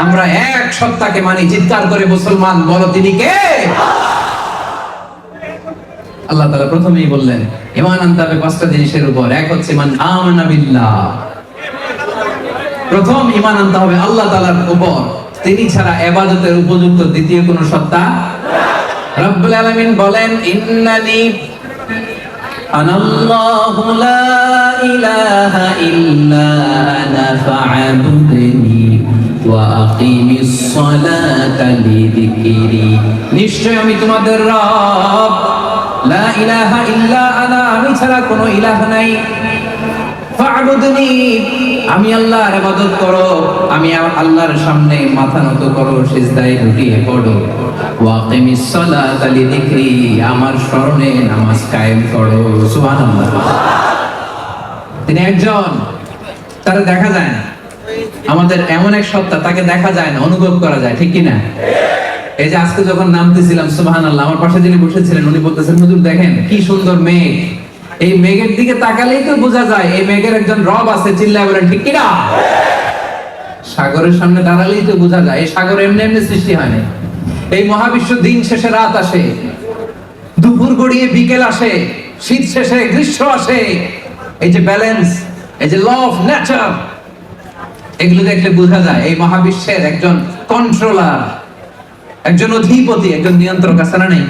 আমরা এক সত্তাকে মানি। চিৎকার করে মুসলমান বলো তিনি কে? আল্লাহ তাআলা প্রথমেই বললেন ঈমান আনতে হবে পাঁচটা জিনিসের উপর। এক হচ্ছে মান আমানা বিল্লাহ, প্রথম ঈমান আনতে হবে আল্লাহ তাআলার উপর, তিনি ছাড়া ইবাদতের উপযুক্ত দ্বিতীয় কোন সত্তা। রব্বুল আলামিন বলেন ইন্নানি আনাল্লাহু লা ইলাহা ইল্লা আনা ফা'বুদনি ওয়া আকিমিস সালাতা লিযিকরি। নিশ্চয় আমি তোমাদের রব, লা ইলাহা ইল্লা আনা, আমি ছাড়া কোনো ইলাহ নাই। ফা'বুদনি, আমি আল্লাহর ইবাদত করো, আমি আল্লাহর সামনে মাথা নত করো, সিজদায় লুটিয়ে পড়ো। ওয়া আকিমিস সালাতা লিযিকরি, আমার স্মরণে নামাজ কায়েম করো। সুবহানাল্লাহ। তিনি একজন, তারা দেখা যায় না। আমাদের এমন এক সত্তা, তাকে দেখা যায় না, অনুভব করা যায়, ঠিক কি না? এই যে আজকে যখন নামতেছিলাম, সুবহানাল্লাহ, আমার পাশে যিনি বসেছিলেন উনি বলতেছেন হুজুর দেখেন কি সুন্দর মেঘ, এই মেঘের দিকে তাকালেই তো বোঝা যায় এই মেঘের একজন রব আছে, চিল্লায় বলেন ঠিক কি না? সাগরের সামনে দাঁড়ালেই তো বোঝা যায় এই সাগর এমনি এমনি সৃষ্টি হয় না। এই মহাবিশ্ব দিন শেষে রাত আসে, দুপুর গড়িয়ে বিকেল আসে, শীত শেষে গ্রীষ্ম আসে। এই যে ব্যালেন্স, এই যে ল অফ নেচার, এগুলো দেখলে বোঝা যায় এই মহাবিশ্বের একজন কন্ট্রোলার, একজন অধিপতি, একজন নিয়ন্ত্রক আছে না নেই?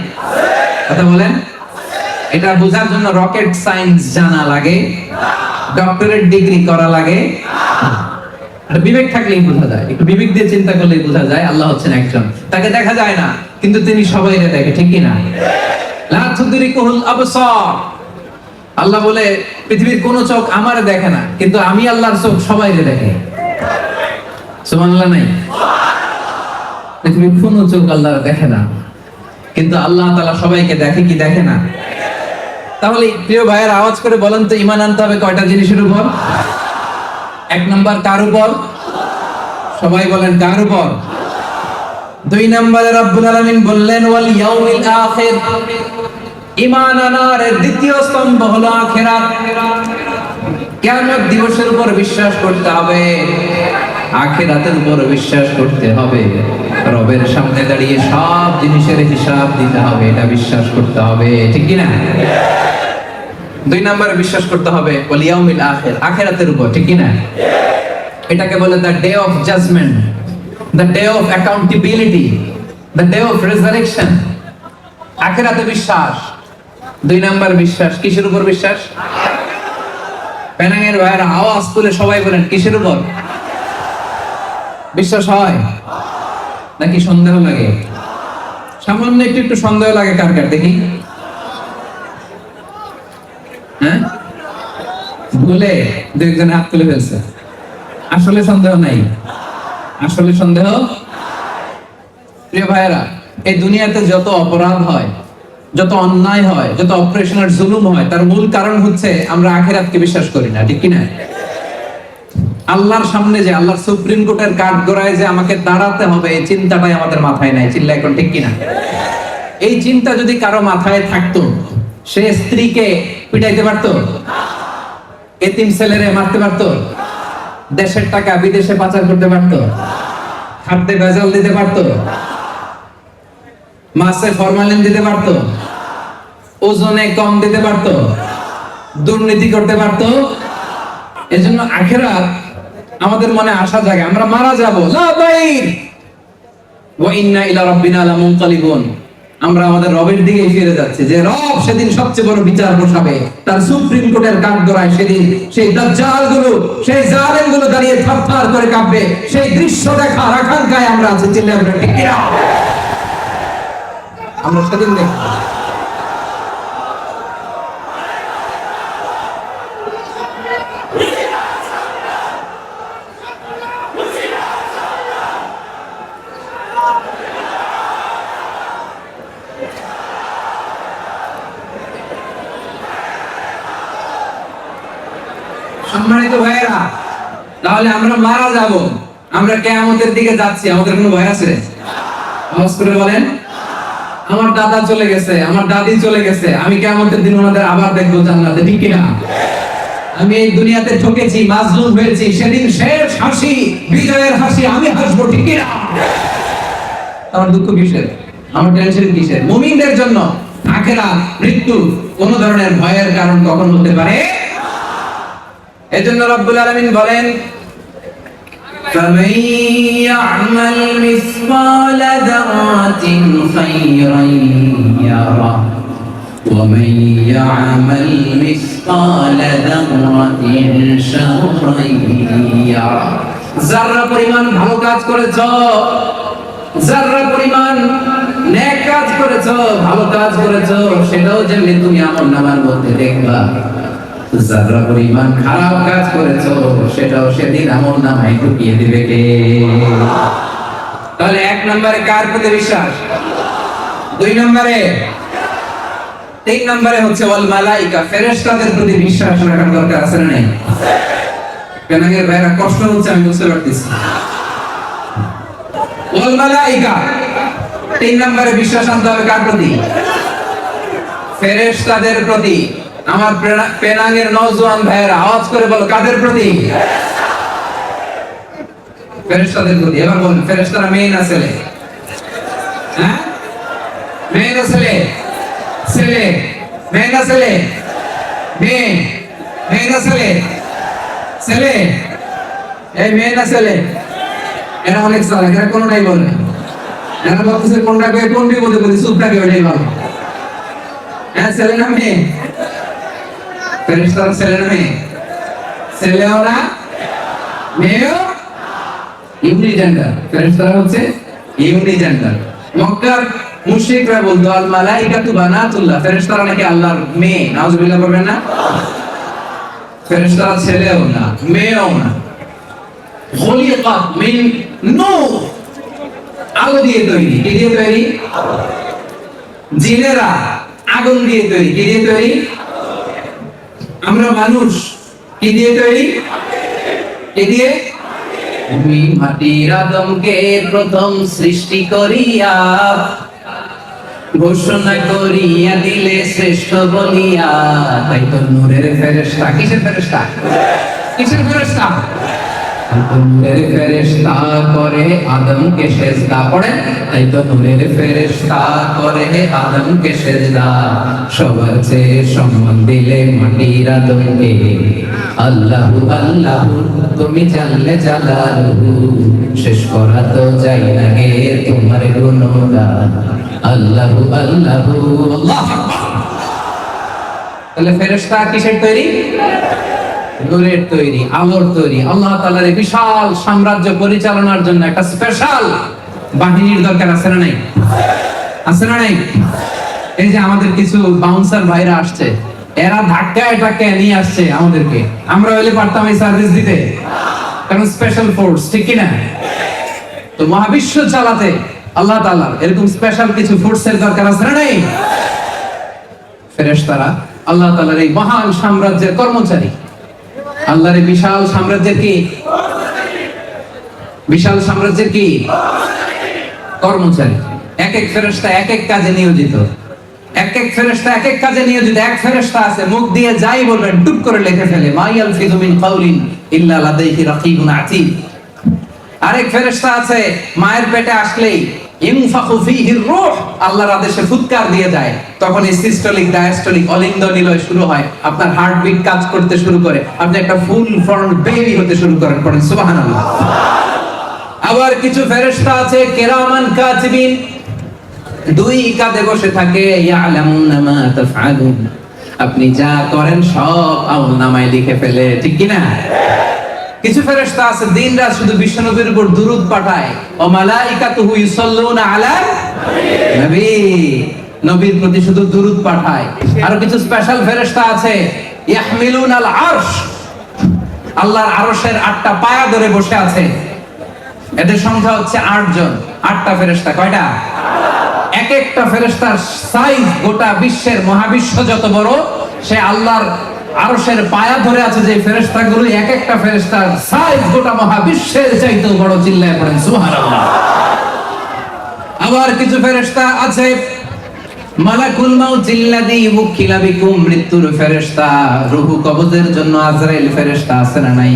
কথা বলেন। এটা বোঝার জন্য রকেট সায়েন্স জানা লাগে, ডক্টরেট ডিগ্রি করা লাগে, বিবেক থাকলেই বোঝা যায়। একটু বিবেক দিয়ে চিন্তা করলেই বোঝা যায় আল্লাহ হচ্ছেন একজন, তাকে দেখা যায় না কিন্তু তিনি সবাইকে দেখে, ঠিক কি না? লা তুদরিকুহুল আবসার, আল্লাহ বলে পৃথিবীর কোন চোখ আমারে দেখে না, কিন্তু আমি আল্লাহর চোখ সবাইকে দেখে। সুবহানাল্লাহ নাই? পৃথিবীর কোন চোখ আল্লাহ দেখে না, কিন্তু আল্লাহ তাআলা সবাইকে দেখে কি দেখে না? তাহলে প্রিয় ভাইয়ের আওয়াজ করে বলেন তো, ঈমান আনতে হবে কয়টা জিনিসের উপর? এক নাম্বার কার উপর? সবাই বলেন কার উপর? দুই নম্বরে রব্বুল আলামিন বললেন ওয়াল ইয়াউমিল আখির, ঈমান আনার দ্বিতীয় স্তম্ভ হলো আখিরাত। কিয়ামত দিবসের উপর বিশ্বাস করতে হবে, আখিরাতের উপর বিশ্বাস করতে হবে। রবের সামনে দাঁড়িয়ে সব জিনিসের হিসাব দিতে হবে, এটা বিশ্বাস করতে হবে, ঠিক কি না? 2 নম্বরে বিশ্বাস করতে হবে ওয়াল ইয়াউমিল আখির, আখিরাতের উপর, ঠিক কি না? এটাকে বলে the day of judgement, the day of accountability, the day of resurrection. আখিরাতে বিশ্বাস। 2 নম্বর বিশ্বাস কিসের উপর বিশ্বাস? পেনাঙের ভাইয়েরা আওয়াজ তুলে সবাই বলেন কিসের উপর বিশ্বাস হয় নাকি সন্দেহ লাগে? সামান্য একটু একটু সন্দেহ লাগে কার কার দেখি? হ্যাঁ, ভুলে 2 জন হাত তুলে ফেলছে। আসলে সন্দেহ নাই, আসলে সন্দেহ। প্রিয় ভাইয়েরা, এই দুনিয়াতে যত অপরাধ হয়, যত অন্যায় হয়, যত অপারেশনাল জুলুম হয়, তার মূল কারণ হচ্ছে আমরা আখিরাতকে বিশ্বাস করি না, ঠিক কি না? আল্লাহর সামনে যে আল্লাহর সুপ্রিম কোর্টের কাঠগড়ায় যে আমাকে দাঁড়াতে হবে, এই চিন্তাটাই আমাদের মাথায় নাই। চিল্লা এখন ঠিক কিনা? এই চিন্তা যদি কারো মাথায় থাকতো, সে স্ত্রীকে পিটাইতে পারতো, এতিম ছেলেরে মারতে পারতো, দেশের টাকা বিদেশে পাচার করতে পারতো, খাদ্যে ভেজাল দিতে পারতো, মাছে ফরমালিন দিতে পারতো, ওজনে কম দিতে পারতো, দুর্নীতি করতে পারতো। এজন্য আখিরাত আমাদের মনে আশা জাগে, আমরা মারা যাব, লা বাইর ওয়া ইন্না ইলা রাব্বিনা লামুনকালিবুন, আমরা আমাদের রবের দিকে ফিরে যাচ্ছি। যে রব সেদিন সবচেয়ে বড় বিচার বসাবে, তার সুপ্রিম কোর্টের কাঠগড়ায় সেদিন সেই দাজ্জালগুলো, সেই জালেমগুলো দাঁড়িয়ে থরথর করে কাঁপবে। সেই দৃশ্য দেখার আকাঙ্ক্ষায় আমরা আছি। চিল্লায়ে বলেন ঠিক কিনা? আমরা সেদিন দেখব। সম্মানিত ভাইয়েরা, তাহলে আমরা মারা যাব, আমরা কিয়ামতের দিকে যাচ্ছি, আমাদের কোনো ভয় আছে? আওয়াজ করে বলেন। আমার দাদা চলে গেছে, আমার দাদি চলে গেছে, আমি কিয়ামতের দিন ওনাদের আবার দেখবো জান্নাতে, ঠিক কি না? আমি এই দুনিয়াতে ঠকেছি, মাজলুম হয়েছি, সেদিন শেষ হাসি, বিজয়ের হাসি আমি হাসবো, ঠিক কি না? আমার দুঃখ কিসের, আমার টেনশন কিসের? মুমিনদের জন্য আখিরাত, মৃত্যু কোন ধরনের ভয়ের কারণ কখন হতে পারে? এজন্য রব্বুল আলামিন বলেন, فَمَن يَعْمَلْ مِثْقَالَ ذَرَّةٍ خَيْرًا يَرَهُ وَمَن يَعْمَلْ مِثْقَالَ ذَرَّةٍ شَرًّا يَرَهُ। যারা পরিমাণ ভালো কাজ করেছো, যারা পরিমাণ নেক কাজ করেছো, ভালো কাজ করেছো, সেটাও যেমনি তুমি আমলনামার মধ্যে দেখবা। যারা পরিমাণ খারাপ কাজ করেছো, সেটাও সেদিন আমলনামায় ঢুকিয়ে দিবে কে? তাহলে 1 নম্বরে কার প্রতি বিশ্বাস? 2 নম্বরে, 3 নম্বরে হচ্ছে ওয়াল মালাইকা, ফেরেশতাদের প্রতি বিশ্বাস রাখার দরকার আছে না নাই? কেন এর ভাইরা কষ্ট হচ্ছে আমি বুঝতে পারতেছি। ওয়াল মালাইকা, 3 নম্বরে বিশ্বাস আনতে হবে কার প্রতি? ফেরেশতাদের প্রতি। আমার পেনাঙের নওজোয়ান ভাইয়েরা আওয়াজ করে বলো, কাদের প্রতি? ফেরেশতাদের প্রতি। এবার বলুন, ফেরেশতারা মেয়ে না ছেলে? হ্যাঁ, মেয়ে না ছেলে? ছেলে। মেয়ে না ছেলে? মেয়ে। মেয়ে না ছেলে? ছেলে। এই মেয়ে না ছেলে? এরা অনেক সারা, এরা কোনটাই বলে না। এরা বলতেছে কোনটা কয়ে কোন বিপদে বলি, চুপটাকে ওইটাই ভালো। হ্যাঁ, ছেলে না মেয়ে? ফেরেশতারা ছেলে না মেয়ে? ছেলেও না মেয়েও, ইউনিজেন্ডার। ফেরেশতারা হচ্ছে ইউনিজেন্ডার। মক্কার মুশরিকরা বলতো আল মালাইকাতু বানাতুল্লাহ, ফেরেশতারা নাকি আল্লাহর মেয়ে। নাউজুবিল্লাহ করবেন না? ফেরেশতারা ছেলেও না মেয়েও না। খুলিকাত মিন নূর, আলো দিয়ে তৈরি। কি দিয়ে তৈরি? জিনেরা আগুন দিয়ে তৈরি। কি দিয়ে তৈরি? আমরা মানুষ কি দিয়ে তৈরি? কি দিয়ে? ভূমি মাটির আদমকে প্রথম সৃষ্টি করিয়া ঘোষণা করিয়া দিলে শ্রেষ্ঠ বলিয়া। তাই তো নূরের ফেরেশতা। কিসের ফেরেশতা? কিসের ফেরেশতা? নূরের ফেরেশতা করে আদমকে সেজদা, পড়েন তাই তো নূরের ফেরেশতা করে আদমকে সেজদা, সবার চেয়ে সম্মান দিলে মাটির আদমকে। আল্লাহু আল্লাহু তুমি জানলে জালালুহু, শেষ করা তো যায় না গে তোমার গুণগান। আল্লাহু আল্লাহু আল্লাহ। তাহলে ফেরেশতা কিসের তৈরি? নূরের তৈরি, আলোর তৈরি। আল্লাহ তাআলার এই বিশাল সাম্রাজ্য পরিচালনার জন্য একটা স্পেশাল বাহিনীর দরকার আছে না নাই? আছে না নাই? এই যে আমাদের কিছু বাউন্সার ভাইরা আসছে, এরা ধাক্কায় ধাক্কায় নিয়ে আসছে আমাদেরকে। আমরা হইলে পারতাম এই সার্ভিস দিতে, কারণ স্পেশাল ফোর্স, ঠিক কি না? তো মহাবিশ্ব চালাতে আল্লাহ তাআলার এরকম স্পেশাল কিছু ফোর্সের দরকার আছে না নাই? ফেরেশতারা আল্লাহ তাআলার এই মহান সাম্রাজ্যের কর্মচারী। আল্লাহর এই বিশাল সাম্রাজ্যের কি? বিশাল সাম্রাজ্যের কি? কর্মচারী। এক এক ফেরেশতা এক এক কাজে নিয়োজিত, এক এক ফেরেশতা এক এক কাজে নিয়োজিত। এক ফেরেশতা আছে মুখ দিয়ে যাই বলবেন টুপ করে লিখে ফেলে, মা ইয়ালফিযু মিন কাউলিন ইল্লা লাদাইহি রাকীবুন আতীদ। আরেক ফেরেশতা আছে মায়ের পেটে আসলেই ইনফাখু ফীহির রূহ, আল্লাহর আদেশে ফুৎকার দিয়ে যায়, তখন সিস্টোলিক ডায়াস্টোলিক অলিন্দ নিলয় শুরু হয়, আপনার হার্টবিট কাজ করতে শুরু করে, আপনি একটা ফুল ফর্ম বেবি হতে শুরু করেন। পড়েন সুবহানাল্লাহ। আবার কিছু ফেরেশতা আছে কিরামান কাতিবিন, দুই কাঁধে বসে থাকে, ইয়ালামুনা মা তাফআলুন, আপনি যা করেন সব আমলনামায় লিখে ফেলে, ঠিক কি না? কিছু ফেরেশতা আছে দিনরাত শুধু বিশ্বনবীর উপর দুরূদ পাঠায়, ও মালাইকাতুহু ইউসাল্লুনা আলা নবী, নবীর প্রতি শুধু দুরূদ পাঠায়। আর কিছু স্পেশাল ফেরেশতা আছে ইয়াহমিলুনাল আরশ, আল্লাহর আরশের 8টা পায়া ধরে বসে আছে। এদের সংখ্যা হচ্ছে 8 জন। 8টা ফেরেশতা। কয়টা? এক একটা ফেরেশতার সাইজ গোটা বিশ্বের মহাবিশ্ব যত বড়, সে আল্লাহর আরশের পায়া ধরে আছে যে ফেরেশতাগুলো, এক একটা ফেরেশতার সাইজ গোটা মহাবিশ্বের চাইতেও বড়। চিল্লায় পড়েন সুবহানাল্লাহ। আবার কিছু ফেরেশতা আছে মালাকুল মাউত জিল্লাযী ওয়াক্কিলা বিকুম, মৃত্যুর ফেরেশতা, রূহ কবজের জন্য আজরাইল ফেরেশতা আছে না নাই?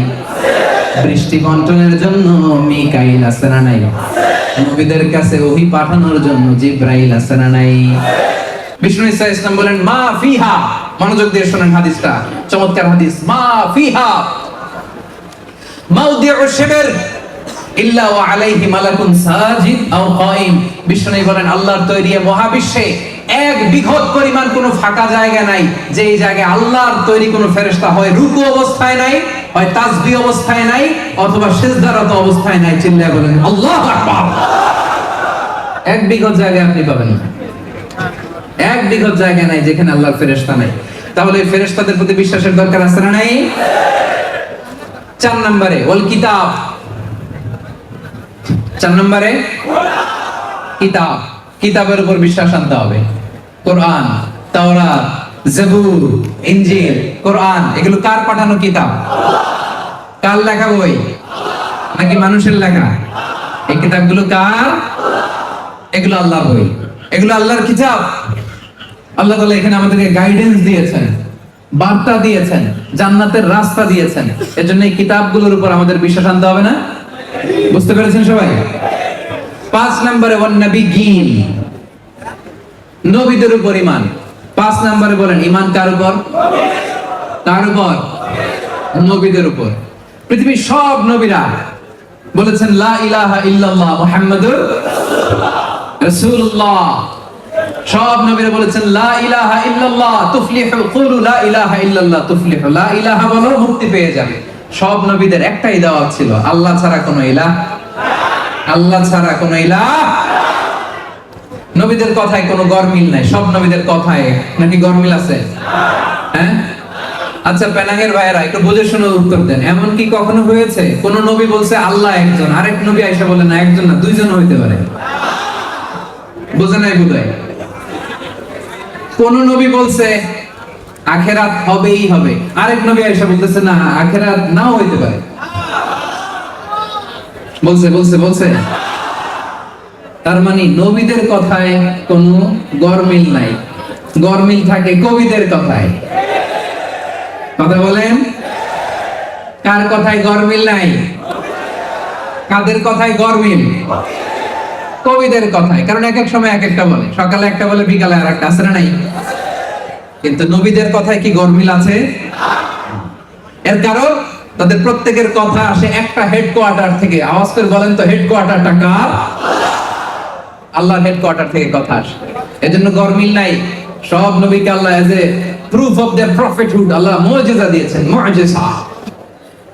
বৃষ্টি বন্টনের জন্য মিকাইল আছে না নাই? নবীদের কাছে ওহী পাঠানোর জন্য জিবরাইল আছে না নাই? বিষ্ণু ঈসা ইসলাম বলেন মা ফিহা, মনোযোগ দিয়ে শুনেন হাদিসটা, চমৎকার হাদিস। মা ফিহা মাউদিউ শিবর ইল্লা ওয়া আলাইহি মালাকুন সাজিদ আও কায়িম। বিষ্ণু বলেন আল্লাহর তৈরি মহাবিশ্বে এক বিঘত পরিমাণ কোনো ফাঁকা জায়গা নাই যে এই জায়গায় আল্লাহর তৈরি কোনো ফেরেশতা হয় রুকু অবস্থায় নাই, হয় তাসবিহ অবস্থায় নাই, অথবা সিজদারত অবস্থায় নাই। চিল্লায় বলেন আল্লাহু আকবার। এক বিঘত জায়গা আপনি পাবেন না, এক বিঘত জায়গা নাই যেখানে আল্লাহর ফেরেশতা নাই। তাহলে ফেরেশতাদের প্রতি বিশ্বাসের দরকার আছে না নাই? 4 নম্বরে ওয়াল কিতাব। 4 নম্বরে কিতাব, কিতাবের উপর বিশ্বাস আনতে হবে। কোরআন, তাওরাত, জাবুর, ইনজিল, কোরআন, এগুলো কার পাঠানো কিতাব? কার লেখা বই নাকি মানুষের লেখা? এই কিতাবগুলো কার? এগুলো আল্লাহর বই, এগুলো আল্লাহর কিতাব। আল্লাহ তাআলা এখানে আমাদেরকে গাইডেন্স দিয়েছেন, বার্তা দিয়েছেন, জান্নাতের রাস্তা দিয়েছেন। এজন্য এই কিতাবগুলোর উপর আমাদের বিশ্বাস আনতে হবে না? বুঝতে পেরেছেন সবাই? 5 নম্বরে ওয়ান নাবিয়্যিন, নবীদের উপর ঈমান। 5 নম্বরে বলেন ঈমান কার উপর? কার উপর? নবীদের উপর। পৃথিবীর সব নবীরা বলেছেন লা ইলাহা ইল্লাল্লাহ মুহাম্মাদুর রাসূলুল্লাহ। সব নবীরা বলেছেন লা ইলাহা ইল্লাল্লাহ তুফলিহু, কুলু লা ইলাহা ইল্লাল্লাহ তুফলিহু, লা ইলাহা বলো মুক্তি পেয়ে যাবে। সব নবীদের একটাই দাওয়াত ছিল, আল্লাহ ছাড়া কোনো ইলাহ, আল্লাহ ছাড়া কোনো ইলাহ। নবীদের কথায় কোনো গরমিল নাই, সব নবীদের কথায় নাকি গরমিল আছে? হ্যাঁ, আচ্ছা পেনাঙ্গের ভাইয়েরা একটু বুঝে শুনে উত্তর দেন। এমন কি কখনো হয়েছে কোন নবী বলছে আল্লাহ একজন, আরেক নবী আয়েশা বলে না একজন না 2 জন হইতে পারে? বুঝে নাই বোধহয়। কোন নবী বলছে আখিরাত হবেই হবে, আরেক নবী আয়েশা বলতেছে না আখিরাত নাও হইতে পারে। বলছে বলছে বলছে তার মানে নবীদের কথায় কোনো গরমিল নাই, গরমিল থাকে কবিদের কথায়। কথা বলেন, কার কথায় গরমিল নাই? কাদের কথায় গরমিল? কবিদের কথায়। কারণ এক এক সময় এক একটা বলে, সকালে একটা বলে, বিকালে আর একটা, আছে না নাই? কিন্তু নবীদের কথায় কি গরমিল আছে? এর কারণ তাদের প্রত্যেকের কথা আসে একটা হেডকোয়ার্টার থেকে। আওয়াজ করে বলেন তো, হেডকোয়ার্টারটা কার? আল্লাহর হেডকোয়ার্টার থেকে কথা আসে। এজন্য গরমিল নাই। সব নবীকে আল্লাহ as a proof of their prophethood আল্লাহ মুজিজা দিয়েছেন। মুজিজা,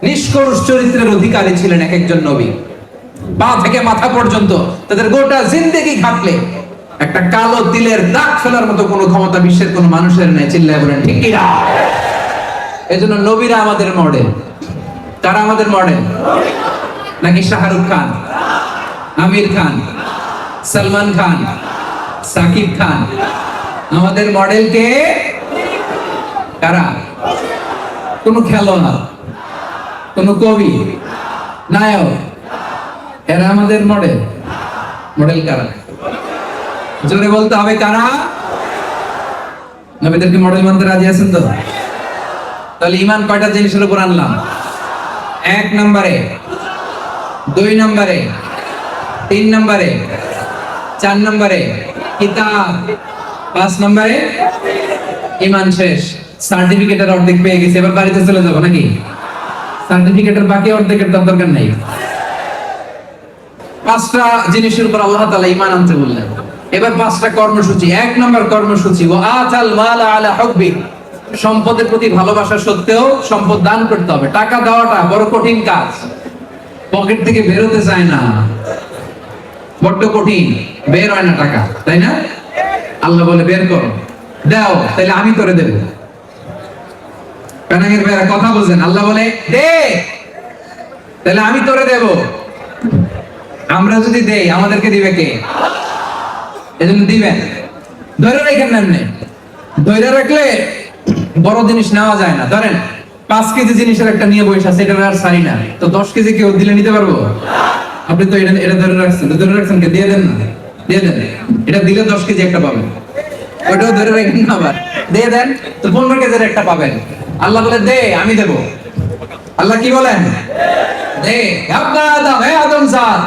নিষ্কর্ষ চরিত্রের অধিকারী ছিলেন এক একজন নবী। পা থেকে মাথা পর্যন্ত তাদের গোটা জিন্দেগি ঘাটলে একটা কালো তিলের দাগ ফেলার মতো কোনো ক্ষমতা বিশ্বের কোনো মানুষের নেই। চিল্লায় বলেন ঠিক কি না? এজন্য নবীরা আমাদের মডেল। তারা আমাদের মডেল নাকি শাহরুখ খান, আমির খান, সালমান খান, সাকিব খান? আমাদের মডেল কে? কারা? কোন খেলোয়াড়, কোন কবি, নায়ক? এরা আমাদের মডেল? মডেল কারা? জোরে বলতে হবে কারা? নবীদেরকে মডেল মানতে রাজি আছেন তো? তাহলে ঈমান কয়টা জিনিসের উপর আনলাম? 1 নম্বরে, 2 নম্বরে, 3 নম্বরে, 4 নম্বরে কিতাব, 5 নম্বরে ঈমান। শেষ। সার্টিফিকেটের অর্ধেক পেয়ে গেছে, এবার বাড়িতে চলে যাব নাকি? সার্টিফিকেটের বাকি অর্ধেকের দরকার নাই। 5টা জিনিসের উপর আল্লাহ তাআলা ঈমান আনতে বললেন। এবার 5টা কর্মসূচি। 1 নম্বর কর্মসূচি, ওয়া আতাল মাল আলা হুব্বি। সম্পদের প্রতি ভালোবাসা সত্ত্বেও সম্পদ দান করতে হবে। টাকা দেওয়াটা বড় কঠিন কাজ, পকেট থেকে বের হতে চায় না, বড্ড কঠিন, বের হয় না টাকা, তাই না? আল্লাহ বলে বের করো, দাও, তাহলে আমি করে দেব। কানাগের ভাইরা কথা বলছেন, আল্লাহ বলে দে, তাহলে আমি তোরে দেব। আমরা যদি দেই, আমাদেরকে দিবে কে? এজন্য দিবেন। ধরে রাখেন না, ধরে রাখলে বড় জিনিস নেওয়া যায় না। ধরেন 5 কেজি জিনিসের একটা নিয়ে বসে, সেটা আর সারি না, তো 10 কেজি কেউ দিলে নিতে পারবো? আপনি তো এটা ধরে রাখছেন, কে দিয়ে দেন না, দিয়ে দেন। এটা দিলে 10 কেজি একটা পাবেন, ওটাও ধরে রাখেন না, আবার দিয়ে দেন তো 15 কেজির একটা পাবেন। আল্লাহ বলে দে, আমি দেব। আল্লাহ কি বলেন? দে, আব্বা আদম, হে আদম জাত,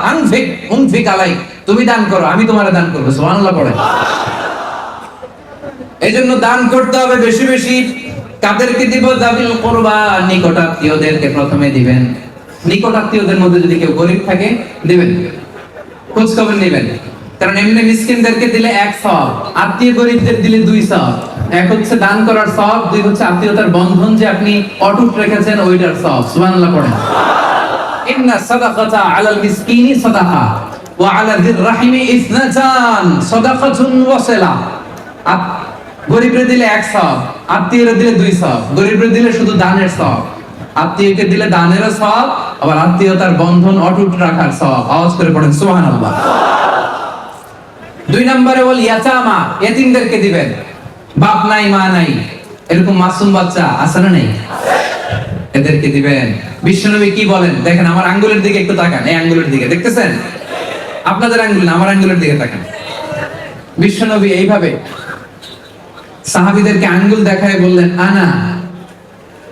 উনফিক আলাই, তুমি দান করো, আমি তোমারে দান করব। সুবহানাল্লাহ পড়ে। এইজন্য দান করতে হবে বেশি বেশি। কাদেরকে দিব? যাবিল কুরবা, নিকটাত্মীয়দেরকে প্রথমে দিবেন। নিকটাত্মীয়দের মধ্যে যদি কেউ গরিব থাকে, দিবেন, খোঁজ খবর নেবেন। কারণ এমনি মিসকিনদেরকে দিলে 1 সওয়াব, আত্মীয় গরিবদের দিলে 2 সওয়াব। এক হচ্ছে দান করার সওয়াব, 2 হচ্ছে আত্মীয়তার বন্ধন যে আপনি অটুট রেখেছেন ওইটার সওয়াব। সুবহানাল্লাহ পড়েন। ইন্না সাদাকাতা আলাল মিসকিনি সাদাকা ওয়া আলা যির রাহিমি ইসনাতান সাদাকাতুন ওয়াসিলা। গরিবরে দিলে 1 সওয়াব, আত্মীয়রে দিলে 2 সওয়াব। গরিবরে দিলে শুধু দানের সওয়াব, আত্মীয়কে দিলে দানেরও সওয়াব, আবার আত্মীয়তার বন্ধন অটুট রাখার সওয়াব। আওয়াজ করে পড়েন সুবহানাল্লাহ। 2 নম্বরে বল ইয়াতামা, এতিমদেরকে দিবেন। বাপ নাই, মা নাই, এরকম মাসুম বাচ্চা আছে না নাই? এদেরকে দিবেন। বিশ্বনবী কি বলেন দেখেন, আমার আঙ্গুলের দিকে একটু তাকান, এই আঙ্গুলের দিকে দেখতেছেন? আপনাদের আঙ্গুল না, আমার আঙ্গুলের দিকে তাকান। বিশ্বনবী এইভাবে সাহাবীদেরকে আঙ্গুল দেখায় বললেন, আনা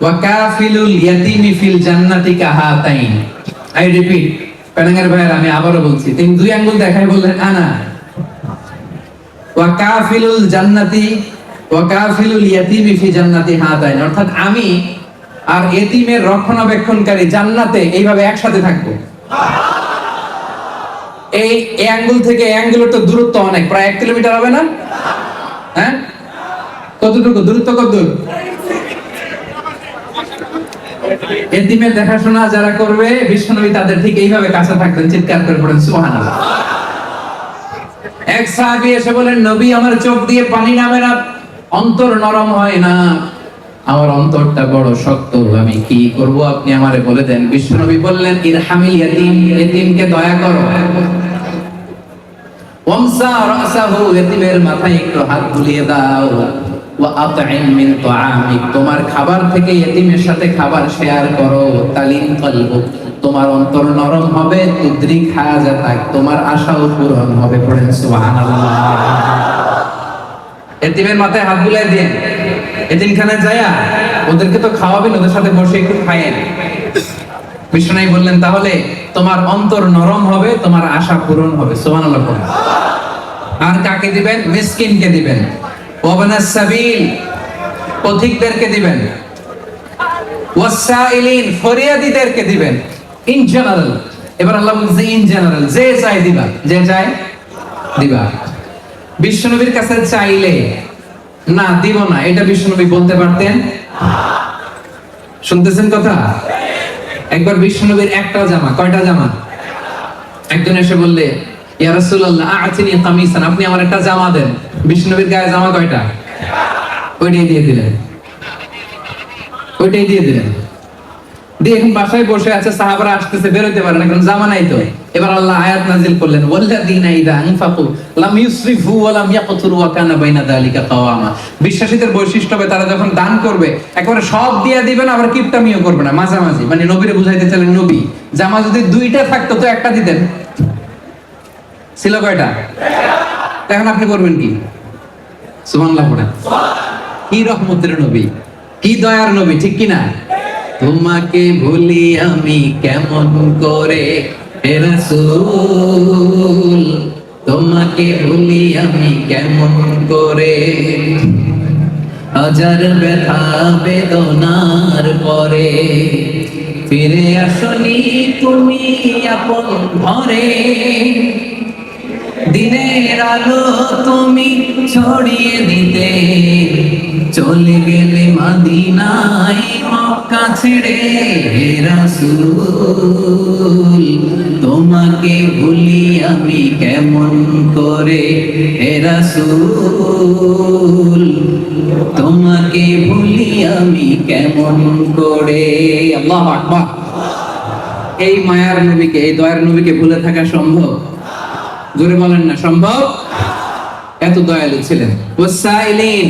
ওয়া কাফিলুল ইয়াতিমি ফিল জান্নাতি কাহাতাইন। আই রিপিট, পেনাঙ্গের ভাইয়ের আমি আবারও বলছি, তিনি 2 আঙ্গুল দেখায় বললেন, আনা ওয়া কাফিলুল জান্নাতি ওয়া কাফিলুল ইয়াতিমি ফি জান্নাতি হাতাইন। অর্থাৎ আমি আর এতিমের রক্ষণাবেক্ষণকারী জান্নাতে এইভাবে একসাথে থাকবো। এই আঙ্গুল থেকে এই আঙ্গুলের তো দূরত্ব অনেক, প্রায় 1 কিলোমিটার হবে না? হ্যাঁ, কতটুকু দূরত্ব? কত দূর? এতিমের দেখাশোনা যারা করবে, বিশ্বনবী তাদের ঠিক এইভাবে কাছে থাকবেন। চিৎকার করে পড়েন সুবহানাল্লাহ। এক সাহাবী এসে বলেন, নবী আমার চোখ দিয়ে পানি নামে না, অন্তর নরম হয় না, আমার অন্তরটা বড় শক্ত, আমি কি করব আপনি আমারে বলে দেন। বিশ্বনবী বললেন, ইরহামিল ইয়াতীম, এতিমকে দয়া করো। ওয়ামসা রাসাহু, এতিমের মাথায় একটু হাত বুলিয়ে দাও। ওয়া আত'ইম মিন তুআমিক, তোমার খাবার থেকে এতিমের সাথে খাবার শেয়ার করো। তালিন কলবুক, তোমার অন্তর নরম হবে। তুদরিক হাজাতাক, তোমার আশাও পূরণ হবে। পড়েন সুবহানাল্লাহ। এতিমের মাথায় হাত বুলিয়ে দিন। এতিমখানায় যায়া ওদেরকে তো খাওয়াবেন, ওদের সাথে বসে একটু খাইয়েন। বিষ্ণু বললেন তাহলে তোমার অন্তর নরম হবে, তোমার আশা পূরণ হবে। সুবহানাল্লাহ। আর কাকে দিবেন? মিসকিনকে দিবেন, ওয়াবনাস সাবিল, পথিকদেরকে দিবেন, ওয়াসাইলিন, ফরিয়াদীদেরকে দিবেন। ইন জেনারেল, এবার আল্লাহ বলছে ইন জেনারেল, যে চাই দিবা, যে চাই দিবা। বিশ্বনবীর কাছে চাইলে না দিব না, এটা বিশ্বনবী বলতে পারতেন? শুনতেছেন কথা? একবার বিশ্বনবীর একটা জামা, কয়টা জামা? একজন এসে বললে, ইয়া রাসূলুল্লাহ আ'তিনি কামিসান, আপনি আমার একটা জামা দেন। বিশ্বনবীর গায়ে জামা কয়টা? ওইটাই দিয়ে দিলেন, ওইটাই দিয়ে দিলেন। দিয়ে এখন বাসায় বসে আছে, সাহাবারা আসতেছে, বেরোতে পারে না, কারণ জামা নাই তো। এবার আল্লাহ আয়াত নাযিল করলেন, ওয়াল্লাযীনা ইযা আনফাকু লাম ইউসরিফু ওয়া লাম ইয়াকতুরু ওয়া কানা বাইনা যালিকা কাওয়ামা। বিশ্বাসীদের বৈশিষ্ট্য হবে তারা যখন দান করবে একেবারে সব দিয়ে দিবেন, আবার কিপটামিও করবে না, মাঝামাঝি। মানে নবীরে বুঝাইতে চাইলেন, নবী জামা যদি দুইটা থাকতো তো একটা দিতেন, ছিল কয়টা? এখন আপনি করবেন কি? সুবহানাল্লাহ পড়েন। কি রহমতের নবী, কি দয়ার নবী, ঠিক কি না? তোমাকে ভুলি আমি কেমন করে হে রাসূল, তোমাকে ভুলি আমি কেমন করে, হাজার ব্যথা বেদনার পরে ফিরে আসনি তুমি আপন ঘরে, দিনের আলো তুমি ছড়িয়ে দিতে চলে গেলে মদিনায় মক্কা ছেড়ে হে রাসূল, তোমাকে ভুলি আমি কেমন করে হে রাসূল, তোমাকে ভুলি আমি কেমন করে। আল্লাহু আকবার। এই মায়ার নবীকে, এই দয়ার নবীকে ভুলে থাকা সম্ভব? জোরে বলেন না, সম্ভব? এত দয়ালু ছিলেন। ওয়াসাইলিন,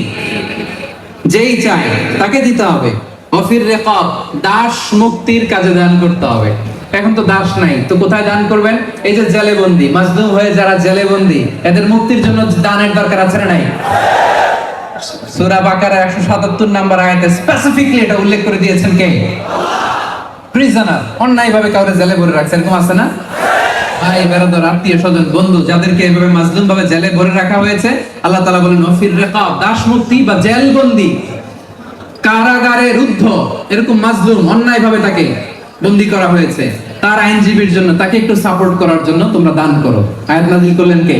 যেই চায় তাকে দিতে হবে। ওয়াফির রিকাব, দাস মুক্তির কাজে দান করতে হবে। এখন তো দাস নাই, তো কোথায় দান করবেন? এই যে জেলে বন্দী, মাজলুম হয়ে যারা জেলে বন্দী, এদের মুক্তির জন্য দানের দরকার আছে না নাই? সূরা বাকারা 177 নম্বর আয়াতে স্পেসিফিকলি এটা উল্লেখ করে দিয়েছেন কে? প্রিজনার, অন্যায়ভাবে কাউরে জেলে ভরে রাখছেন, এরকম আছে না? ভাই বেরাদর, আত্মীয় স্বজন, বন্ধু, যাদেরকে এভাবে মাজলুম ভাবে জেলে ভরে রাখা হয়েছে, আল্লাহ তাআলা বলেন ওয়াফির রিকাব, দাস মুক্তি বা জেল বন্দী, কারাগারে রুদ্ধ এরকম মাজলুম, অন্যায়ভাবে তাকে বন্দী করা হয়েছে, তার আইনজীবীর জন্য, তাকে একটু সাপোর্ট করার জন্য তোমরা দান করো। আয়াত নাযিল করলেন কে?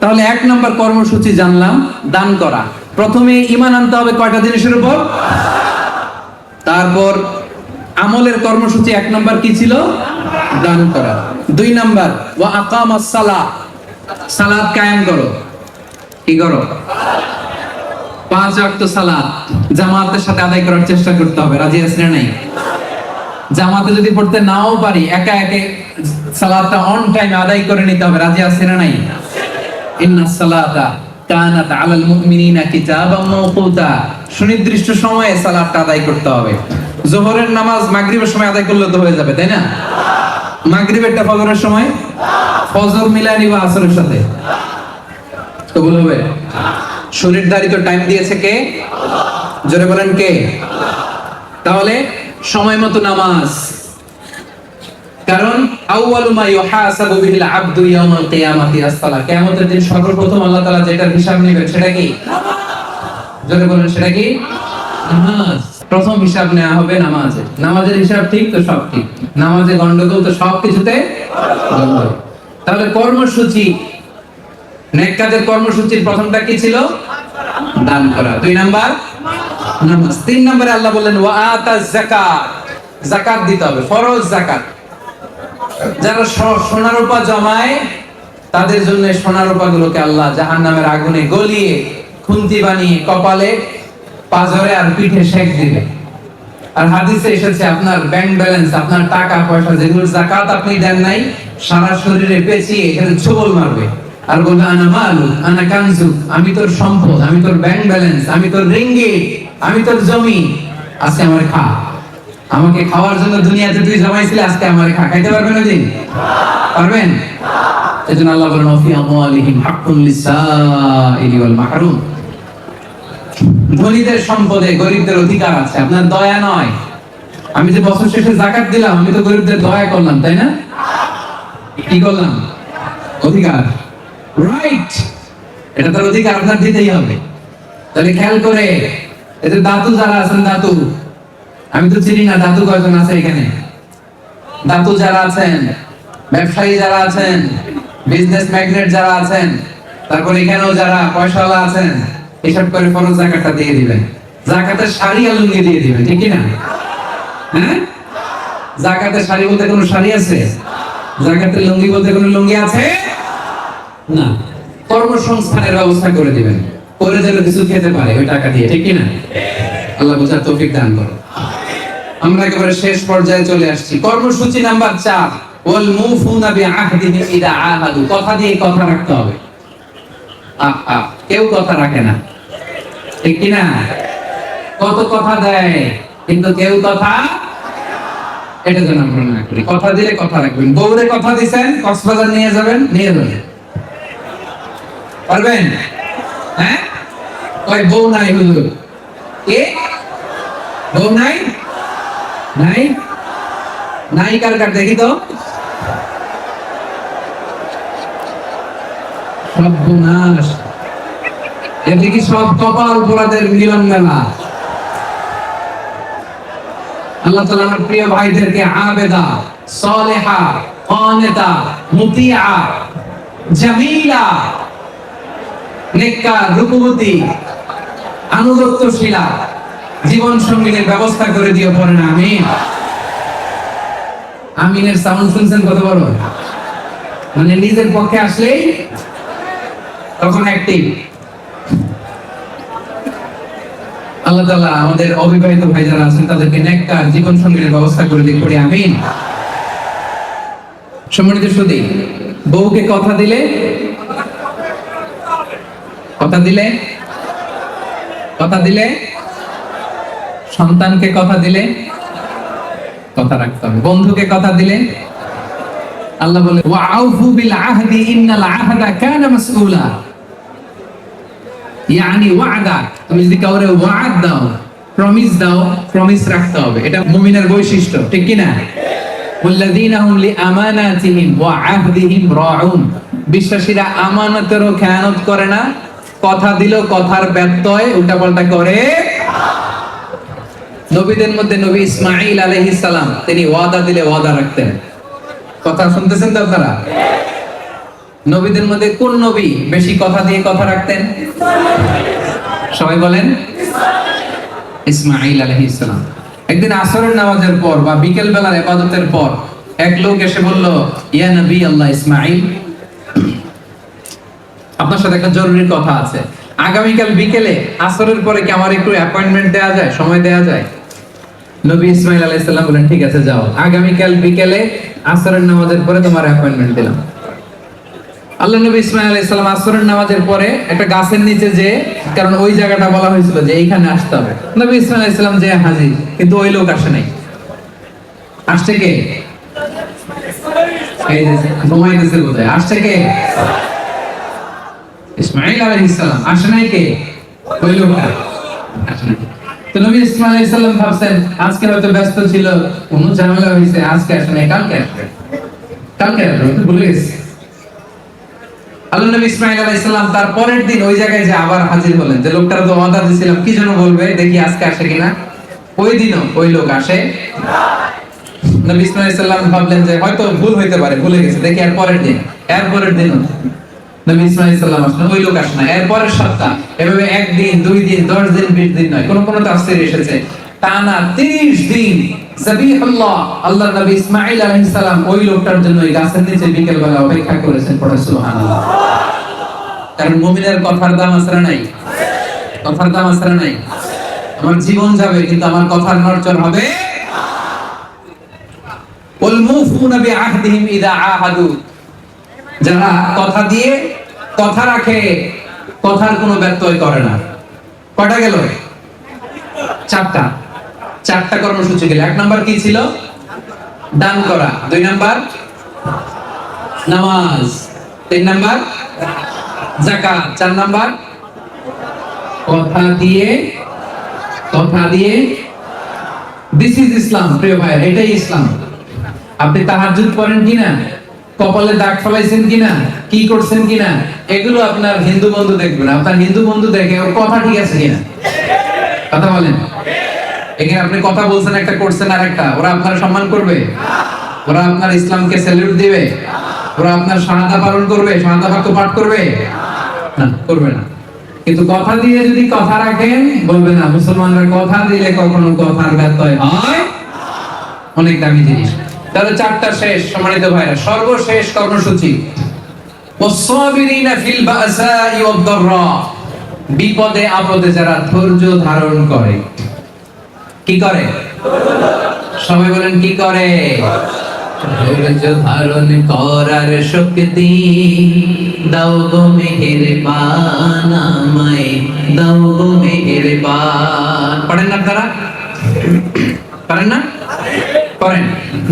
তাহলে এক নম্বর কর্মসূচি জানলাম, দান করা। প্রথমে ঈমান আনতে হবে কয়টা জিনিসের উপর? তারপর আমলের কর্মসূচি এক নম্বর কি ছিল? দান করা। 2 নাম্বার ওয়া আকামাস সালাত, সালাত কায়েম করো। কি করো? 5 ওয়াক্ত সালাত জামাতের সাথে আদায় করার চেষ্টা করতে হবে। রাজি আছেন না নাই? জামাতে যদি পড়তে নাও পারি, একা একা সালাতটা অন টাইম আদায় করে নিতে হবে। রাজি আছেন না নাই? ইন্নাস সালাতা কানাত আলাল মুমিনিনা কিতাবাম মাওকুতা, সুনির্দিষ্ট সময়ে সালাতটা আদায় করতে হবে। যোহরের নামাজ মাগরিবের সময় আদায় করলে তো হয়ে যাবে, তাই না? মাগরিবেরটা ফজরের সময়, ফজর মিলাই নিবা আসরের সাথে, কবুল হবে? শরীর ধারিত টাইম দিয়েছে কে? জোরে বলেন কে? তাহলে সময় মতো নামাজ, কারণ আউয়ালু মা ইউহাসাবু বিহিল আবদু ইয়াউমাল কিয়ামাতি as-সালাহ, কিয়ামতের দিন সর্বপ্রথম আল্লাহ তাআলা যেটার হিসাব নেবেন সেটা কি? জোরে বলেন, সেটা কি? নামাজ। প্রথম হিসাব নেওয়া হবে নামাজে। নামাজের হিসাব ঠিক তো সব ঠিক, নামাজে গন্ডগোল তো সব কিছুতে গন্ডগোল। তাহলে কর্মসূচি, নেক কাজের কর্মসূচির প্রথমটা কি ছিল? দান করা। 2 নাম্বার নামাজ। 3 নম্বরে আল্লাহ বললেন ওয়া আতাজ যাকাত, যাকাত দিতে হবে, ফরজ যাকাত। যারা সোনা রূপা জমায় তাদের জন্য সোনা রূপা গুলোকে আল্লাহ জাহান্নামের আগুনে গলিয়ে খুন্তি বানিয়ে কপালে, পাজরে আর পিঠে শেক দিবে। আর হাদিসে এসেছে আপনার ব্যাংক ব্যালেন্স, আপনার টাকা পয়সা যেগুলো যাকাত আপনি দেন নাই, সারা শরীরে পেঁচিয়ে এখানে ছোবল মারবে আর বলবে আনা মালু আনা কানজু, আমি তোর সম্পদ, আমি তোর ব্যাংক ব্যালেন্স, আমি তোর রিঙ্গিট, আমি তোর জমি, আজকে আমার খা। আমাকে খাওয়ার জন্য দুনিয়াতে তুই জমাইছিলি, আজকে আমার খা। খাইতে পারবেন ওদিন? পারবেন? এজন্য আল্লাহ বলেন ওয়া ফি আমওয়ালিহিম হাক্কুন লিসাইলি ওয়াল মাহরুম, ধনীদের সম্পদে গরিবদের অধিকার আছে। আপনার দয়া নয়, আমি যে বছর শেষে যাকাত দিলাম, আমি তো গরিবদের দয়া করলাম, তাই না? কি করলাম? অধিকার, রাইট, এটা তার অধিকার, আপনার দিতেই হবে। তাহলে খেয়াল করে, এতে দাদু যারা আছেন, দাদু, আমি তো চিনি না দাদু কয়জন আছে এখানে। দাদু যারা আছেন, ব্যবসায়ী যারা আছেন, বিজনেস ম্যাগনেট যারা আছেন, তারপর এখানেও যারা পয়সাওয়ালা আছেন, হিসাব করে ফরজ যাকাতটা দিয়ে দিবেন। যাকাতের শাড়ি আর লুঙ্গি দিয়ে দিবেন, ঠিক কি না? হ্যাঁ, যাকাতের শাড়ি বলতে কোনো শাড়ি আছে? যাকাতের লুঙ্গি বলতে কোনো লুঙ্গি আছে না। কর্মসংস্থানের ব্যবস্থা করে দিবেন, করে যেন কিছু খেতে পারে ওই টাকা দিয়ে, ঠিক কি না? আল্লাহ বোঝার তৌফিক দান করো। আমরা একেবারে শেষ পর্যায়ে চলে আসছি। কর্মসূচি নাম্বার 4, ওয়াল মুফুনা বিআহদিহিম ইদা আহাদু। কথা দিয়ে কথা রাখতে হবে। কেউ কথা রাখে না, ঠিক কি না? কত কথা দেয়, কিন্তু কেউ কথা, এটা যেন আমরা না করি। কথা দিলে কথা রাখবেন। বউরে কথা দিছেন কক্সবাজার নিয়ে যাবেন, নিয়ে যাবেন, পারবেন? হ্যাঁ, ওই বউ নাই হুজুর, কে বউ নাই? নাই, নাই কার কার দেখি তো। সর্বনাশ, এদিকে সব কপাল পোড়াদের মিলন মেলা। আল্লাহ তাআলা আমার প্রিয় ভাইদেরকে আবেদা, সালেহা, কানিতা, মুতিয়া, জামিলা, নেককার, রূপবতী, আনুগত্যশীলা জীবন সঙ্গীনের ব্যবস্থা করে দিও, পড়েন আমিন। আমিনের সাউন্ড শুনছেন কত বড়? মানে নিজের পক্ষে আসলেই তখন অ্যাক্টিভ। আল্লাহ তাআলা আমাদের অবিবাহিত ভাই যারা আছেন তাদেরকে নেককার জীবন সঙ্গীনের ব্যবস্থা করে দিন, পড়ি আমিন। সম্মানিত সুধী, বউকে কথা দিলে, কথা দিলে, কথা দিলে, সন্তানকে কথা দিলে কথা রাখতে হবে। বন্ধুকে কথা দিলে, আল্লাহ বলে ওয়াআউফু বিল আহদি ইন্নাল আহদা কানা মাসউলা। ইয়ানি ওয়াদা, তুমি যদি কাউরে ওয়াদ দাও, প্রমিস দাও, প্রমিস রাখতে হবে। এটা মুমিনের বৈশিষ্ট্য, ঠিক কি না? ওয়াল্লাযীনা হুম লিআমানাতিহিম ওয়া আহদিহিম রাউন। বিশ্বাসীরা আমানতেরও খেয়ানত করে না, কথা দিল কথার ব্যত্যয় উল্টাপাল্টা করে। নবীদের মধ্যে নবী ইসমাঈল আলাইহিস সালাম, তিনি ওয়াদা দিলে ওয়াদা রাখতেন। কথা শুনতেছেন তো আপনারা? নবীদের মধ্যে কোন নবী বেশি কথা দিয়ে কথা রাখতেন? সবাই বলেন, ইসমাঈল আলাইহিস সালাম। একদিন আসরের নামাজের পর বা বিকেল বেলার ইবাদতের পর এক লোক এসে বলল, ইয়া নবী আল্লাহ ইসমাঈল, আপনার সাথে একটা জরুরি কথা আছে। আগামীকাল বিকেলে আসরের পরে কি আমার একটু অ্যাপয়েন্টমেন্ট দেওয়া যায়, সময় দেওয়া যায়? নবী ইসমাঈল আলাইহিস সালাম বলেন, ঠিক আছে যাও, আগামীকাল বিকেলে আসরের নামাজের পরে তোমার অ্যাপয়েন্টমেন্ট দিলাম। আল্লাহ নবী ইসমাঈল আলাইহিস সালাম আসরের নামাজের পরে একটা গাছের নিচে যে, কারণ ওই জায়গাটা বলা হয়েছিল যে এইখানে আসতে হবে, নবী ইসমাঈল আলাইহিস সালাম যে হাজির, কিন্তু ওই লোক আসে নাই। আসছে কে? এই যে ঘুমাইতেছে বোধহয়। আসছে কে? ইসমাঈল আলাইহিস সালাম। আসে নাই কে? ওই লোকটা আসে নাই। তো নবী ইসমাঈল আলাইহিস সালাম ভাবছেন আজকে হয়তো ব্যস্ত ছিল, কোনো ঝামেলা হয়েছে, আজকে আসে নাই, কালকে আসবে, কালকে আসবে, ভুলে গেছে। আল্লাহ নবী ইসমাঈল আলাইহিস সালাম তার পরের দিন ওই জায়গায় যে আবার হাজির হলেন, যে লোকটার তো ওয়াদা দিয়েছিলাম কি যেন বলবে, দেখি আজকে আসে কিনা। ওই দিনও ওই লোক আসে না। নবী ইসমাঈল আলাইহিস সালাম ভাবলেন যে হয়তো ভুল হইতে পারে, ভুলে গেছে, দেখি এর পরের দিন, এর পরের দিনও নবী ইসমাঈল আলাইহিস সালাম আসলেন, ওই লোক আসে না। এর পরের সপ্তাহ, এভাবে একদিন, 2 দিন, 10 দিন, 20 দিন নয়, কোন কোন তাফসীরে এসেছে টানা 30 দিন যাবিহুল্লাহ আল্লাহর নবী ইসমাঈল আলাইহিস সালাম ওই লোকটার জন্য এই গাছের নিচে বিকেল বেলা অপেক্ষা করেছেন। পড়ে সুবহানাল্লাহ। কারণ মুমিনের কথার দাম আছে না নাই? কথার দাম আছে না নাই? আমার জীবন যাবে কিন্তু আমার কথার নড়চড় হবে না। ওয়াল মুফুনা বিআহদিহিম ইযা আহাদু। যারা কথা দিয়ে কথা রাখে, কথার কোনো ব্যত্যয় করে না। কয়টা গেল? 4টা। 4টা কর্মসূচি গেল। 1 নাম্বার কি ছিল? দান করা। 2 নাম্বার নামাজ। 3 নাম্বার যাকাত। 4 নাম্বার কথা দিয়ে দিস ইজ ইসলাম। প্রিয় ভাই, এটাই ইসলাম। আপনি তাহাজ্জুদ করেন কিনা, কপালে দাগ ফলাইছেন কিনা, কি করছেন কিনা, এগুলো আপনার হিন্দু বন্ধু দেখবে না। আপনার হিন্দু বন্ধু দেখে ওর কথা ঠিক আছে কিনা। কথা বলেন। এখানে আপনি কথা বলছেন একটা, করছেন আরেকটা, ওরা আপনার সম্মান করবে? ওরা আপনার ইসলামকে স্যালুট দিবে? ওরা আপনার শাহাদা পালন করবে, শাহাদা বাক্য পাঠ করবে? না, করবে না। কিন্তু কথা দিয়ে যদি কথা রাখেন, বলবে না মুসলমানরা কথা দিলে কখনো কথার ব্যত্যয় হয়। অনেক দামি জিনিস। তাহলে চারটা শেষ। সম্মানিত ভাইরা, সর্বশেষ কর্মসূচি ওয়াসসাবিরিনা ফিল বাসাই ওয়াদ-দাররা, বিপদে আপদে যারা ধৈর্য ধারণ করে। কি করে? সবাই বলেন কি করে? ধৈর্য ধারণ করার শক্তি দাও গো মেহেরবান, আমায় দাও গো মেহেরবান। পড়েন না আপনারা? পারেন না? পড়েন।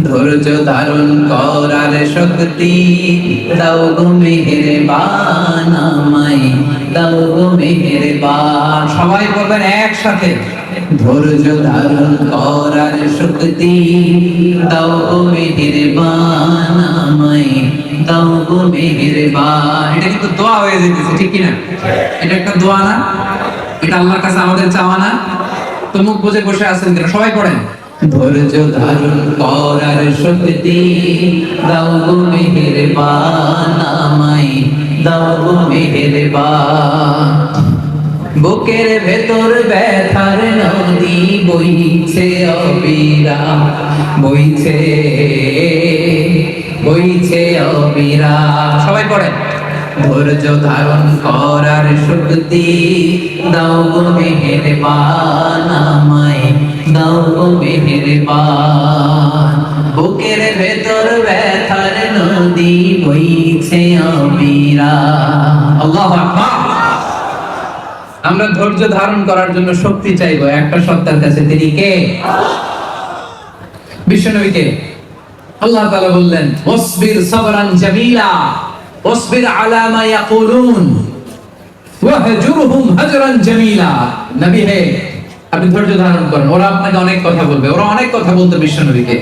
ধৈর্য ধারণ করার শক্তি দাও গো মেহেরবান, আমায় দাও গো মেহেরবান। সবাই বলবেন একসাথে, ধৈর্য ধারণ করার শক্তি দাও গো মেহেরবান, আমায় দাও গো মেহেরবান। এটা কিন্তু দোয়া হয়ে যেতেছে, ঠিক কি না? এটা একটা দোয়া না? এটা আল্লাহর কাছে আমাদের চাওয়া না? তো মুখ বুজে বসে আছেন কেন? সবাই পড়েন। ধৈর্য ধারণ করার শক্তি দাও গো মেহেরবান, আমায় দাও গো মেহেরবান। বুকের ভেতর ব্যথার নদী বইছে অবিরাম, বইছে বইছে অবিরাম। সবাই পড়েন। ধৈর্য ধারণ করার শক্তি দাও গো মেহেরবান, আমায় দাও গো মেহেরবান। বুকের ভেতর ব্যথার নদী বইছে অবিরাম। আল্লাহু আকবার। আমরা ধৈর্য ধারণ করার জন্য শক্তি চাইবো একটা সত্তার কাছে। তিনি কে? বিশ্বনবীকে আল্লাহ তাআলা বললেন ওয়াসবির সাবরান জামিলা ওয়াসবির আলা মা ইয়াকুলুন ওয়াহজুরহুম হাজরান জামিলা। নবী হে, আপনি ধৈর্য ধারণ করেন। ওরা আপনাকে অনেক কথা বলবে। ওরা অনেক কথা বলতো বিশ্বনবীকে।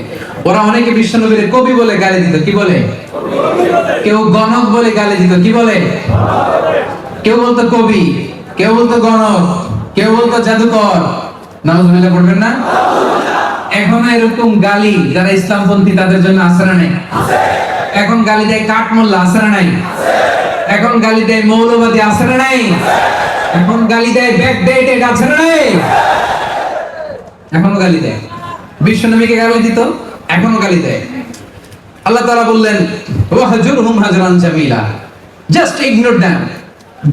ওরা অনেকে বিশ্বনবীর কবি বলে গালি দিত। কি বলে? কেউ গণক বলে গালি দিত। কি বলে? কেউ বলতো কবি, কেউ বলতো গণক, কেউ বলতো জাদুকর। নাউজুবিল্লাহ পড়বেন না? এখন এরকম গালি যারা ইসলামপন্থী তাদের জন্য আছে না নাই? এখন গালি দেয় কাঠমোল্লা, আছে না নাই? এখন গালি দেয় মৌলবাদী, আছে না নাই? এখন গালি দেয় ব্যাকডেটেড, আছে না নাই? এখনো গালি দেয়। বিশ্বনবীকে গালি দিত, এখনো গালি দেয়। আল্লাহ তাআলা বললেন ওয়াহজুরহুম হাজরান জামিলা, just ignore them,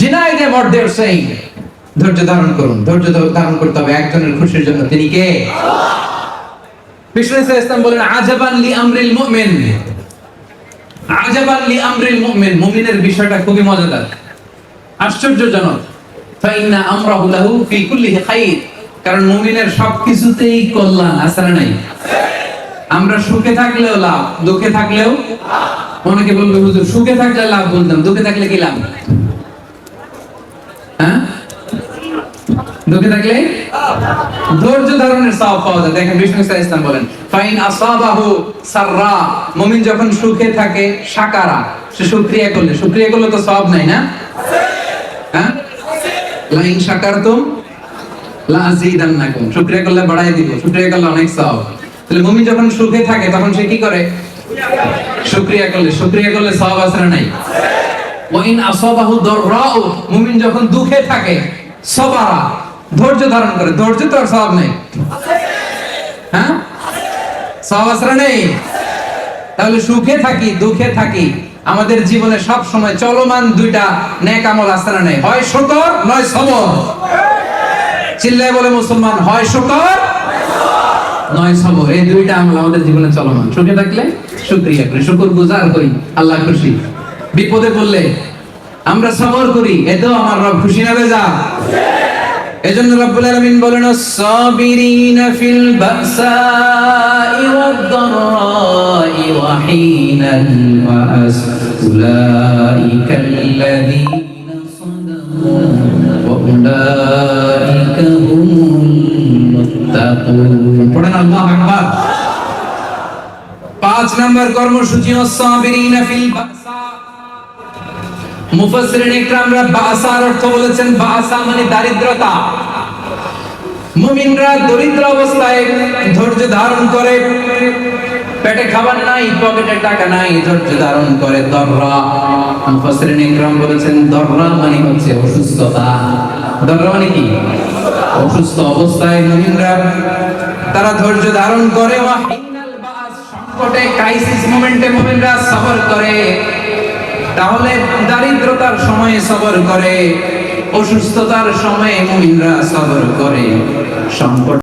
deny them what they are saying. ধৈর্য ধারণ করুন। ধৈর্য ধারণ করতে হবে একজনের খুশির জন্য। তিনি কে? বিষ্ণু ইসলাম বলেন আজাবান লি আমরিল মুমিন, আজাবান লি আমরিল মুমিন। মুমিনের বিষয়টা খুবই মজাদার, আশ্চর্যজনক। ফাইন্না আমরাহু লাহু ফি কুল্লিহি খাইর, কারণ মুমিনের সবকিছুতেই কল্যাণ, আছে না নাই? আমরা সুখে থাকলেও লাভ, দুঃখে থাকলেও। অনেকে বলবে হুজুর সুখে থাকলে লাভ বলতাম, দুঃখে থাকলে কি লাভ? হ্যাঁ, দুঃখে থাকলে ধৈর্য ধারণের সওয়াব পাওয়া যায়। দেখেন বিষ্ণু ইসলাম বলেন ফাইন আসাবাহু সাররা, মুমিন যখন সুখে থাকে শাকারা, সে শুকরিয়া করলে, শুকরিয়া করলে তো সওয়াব নাই না? হ্যাঁ, লা ইন শাকারতুম লা আযীদান্নাকুম, শুকরিয়া করলে বাড়াই দিব, শুকরিয়া করলে অনেক সওয়াব। তাহলে মুমিন যখন সুখে থাকে তখন সে কি করে? শুকরিয়া করলে, শুকরিয়া করলে সওয়াব আছে না নাই? ওয়া ইন আসাবাহু দাররাউ, মুমিন যখন দুঃখে থাকে সবারা, ধৈর্য ধারণ করে। ধৈর্য তো আর সওয়াব নেই, হ্যাঁ? সওয়াব আছে না নেই? তাহলে সুখে থাকি দুঃখে থাকি, আমাদের জীবনে সব সময় চলমান দুইটা নেক আমল আছে না নেই? হয় শুকর নয় সবর। চিল্লায় বলে মুসলমান, হয় শুকর নয় সবর। এই দুইটা আমল আমাদের জীবনে চলমান। সুখে থাকলে শুকরিয়া করি, শুকরগুজার হই, আল্লাহ খুশি। বিপদে পড়লে আমরা সবর করি, এতেও আমার রব খুশি না বেজা? এজন্য রব্বুল আলামিন বলেন আস-সাবিরিনা ফিল বাসাই ওয়াদ-দাররাই ওয়া হিনাল বাস উলাইকাল্লাযীনা সাদাকু ওয়া উলাইকা হুমুল يتقون পড়েন আল্লাহু আকবার 5 নম্বর কর্মসূচি সাবিরিনা ফিল বাসা মুফাসসিরিন ইকরামরা বাসার অর্থ বলেছেন বাসা মানে দারিদ্রতা মুমিনরা দরিদ্র অবস্থায় ধৈর্য ধারণ করে পেটে খাবার নাই পকেটে টাকা নাই ধৈর্য ধারণ করে দররা মুফাসসিরিন ইকরাম বলেছেন দররা মানে হচ্ছে অসুস্থতা দররা মানে কি অসুস্থ অবস্থায় মুমিনরা তারা ধৈর্য ধারণ করে ওয়াহিনাল বাস সংকটে ক্রাইসিস মোমেন্টে মুমিনরা সবর করে তাহলে দারিদ্রতার সময়ে সবর করে অসুস্থতার সময়ে মুমিনরা সবর করে সংকট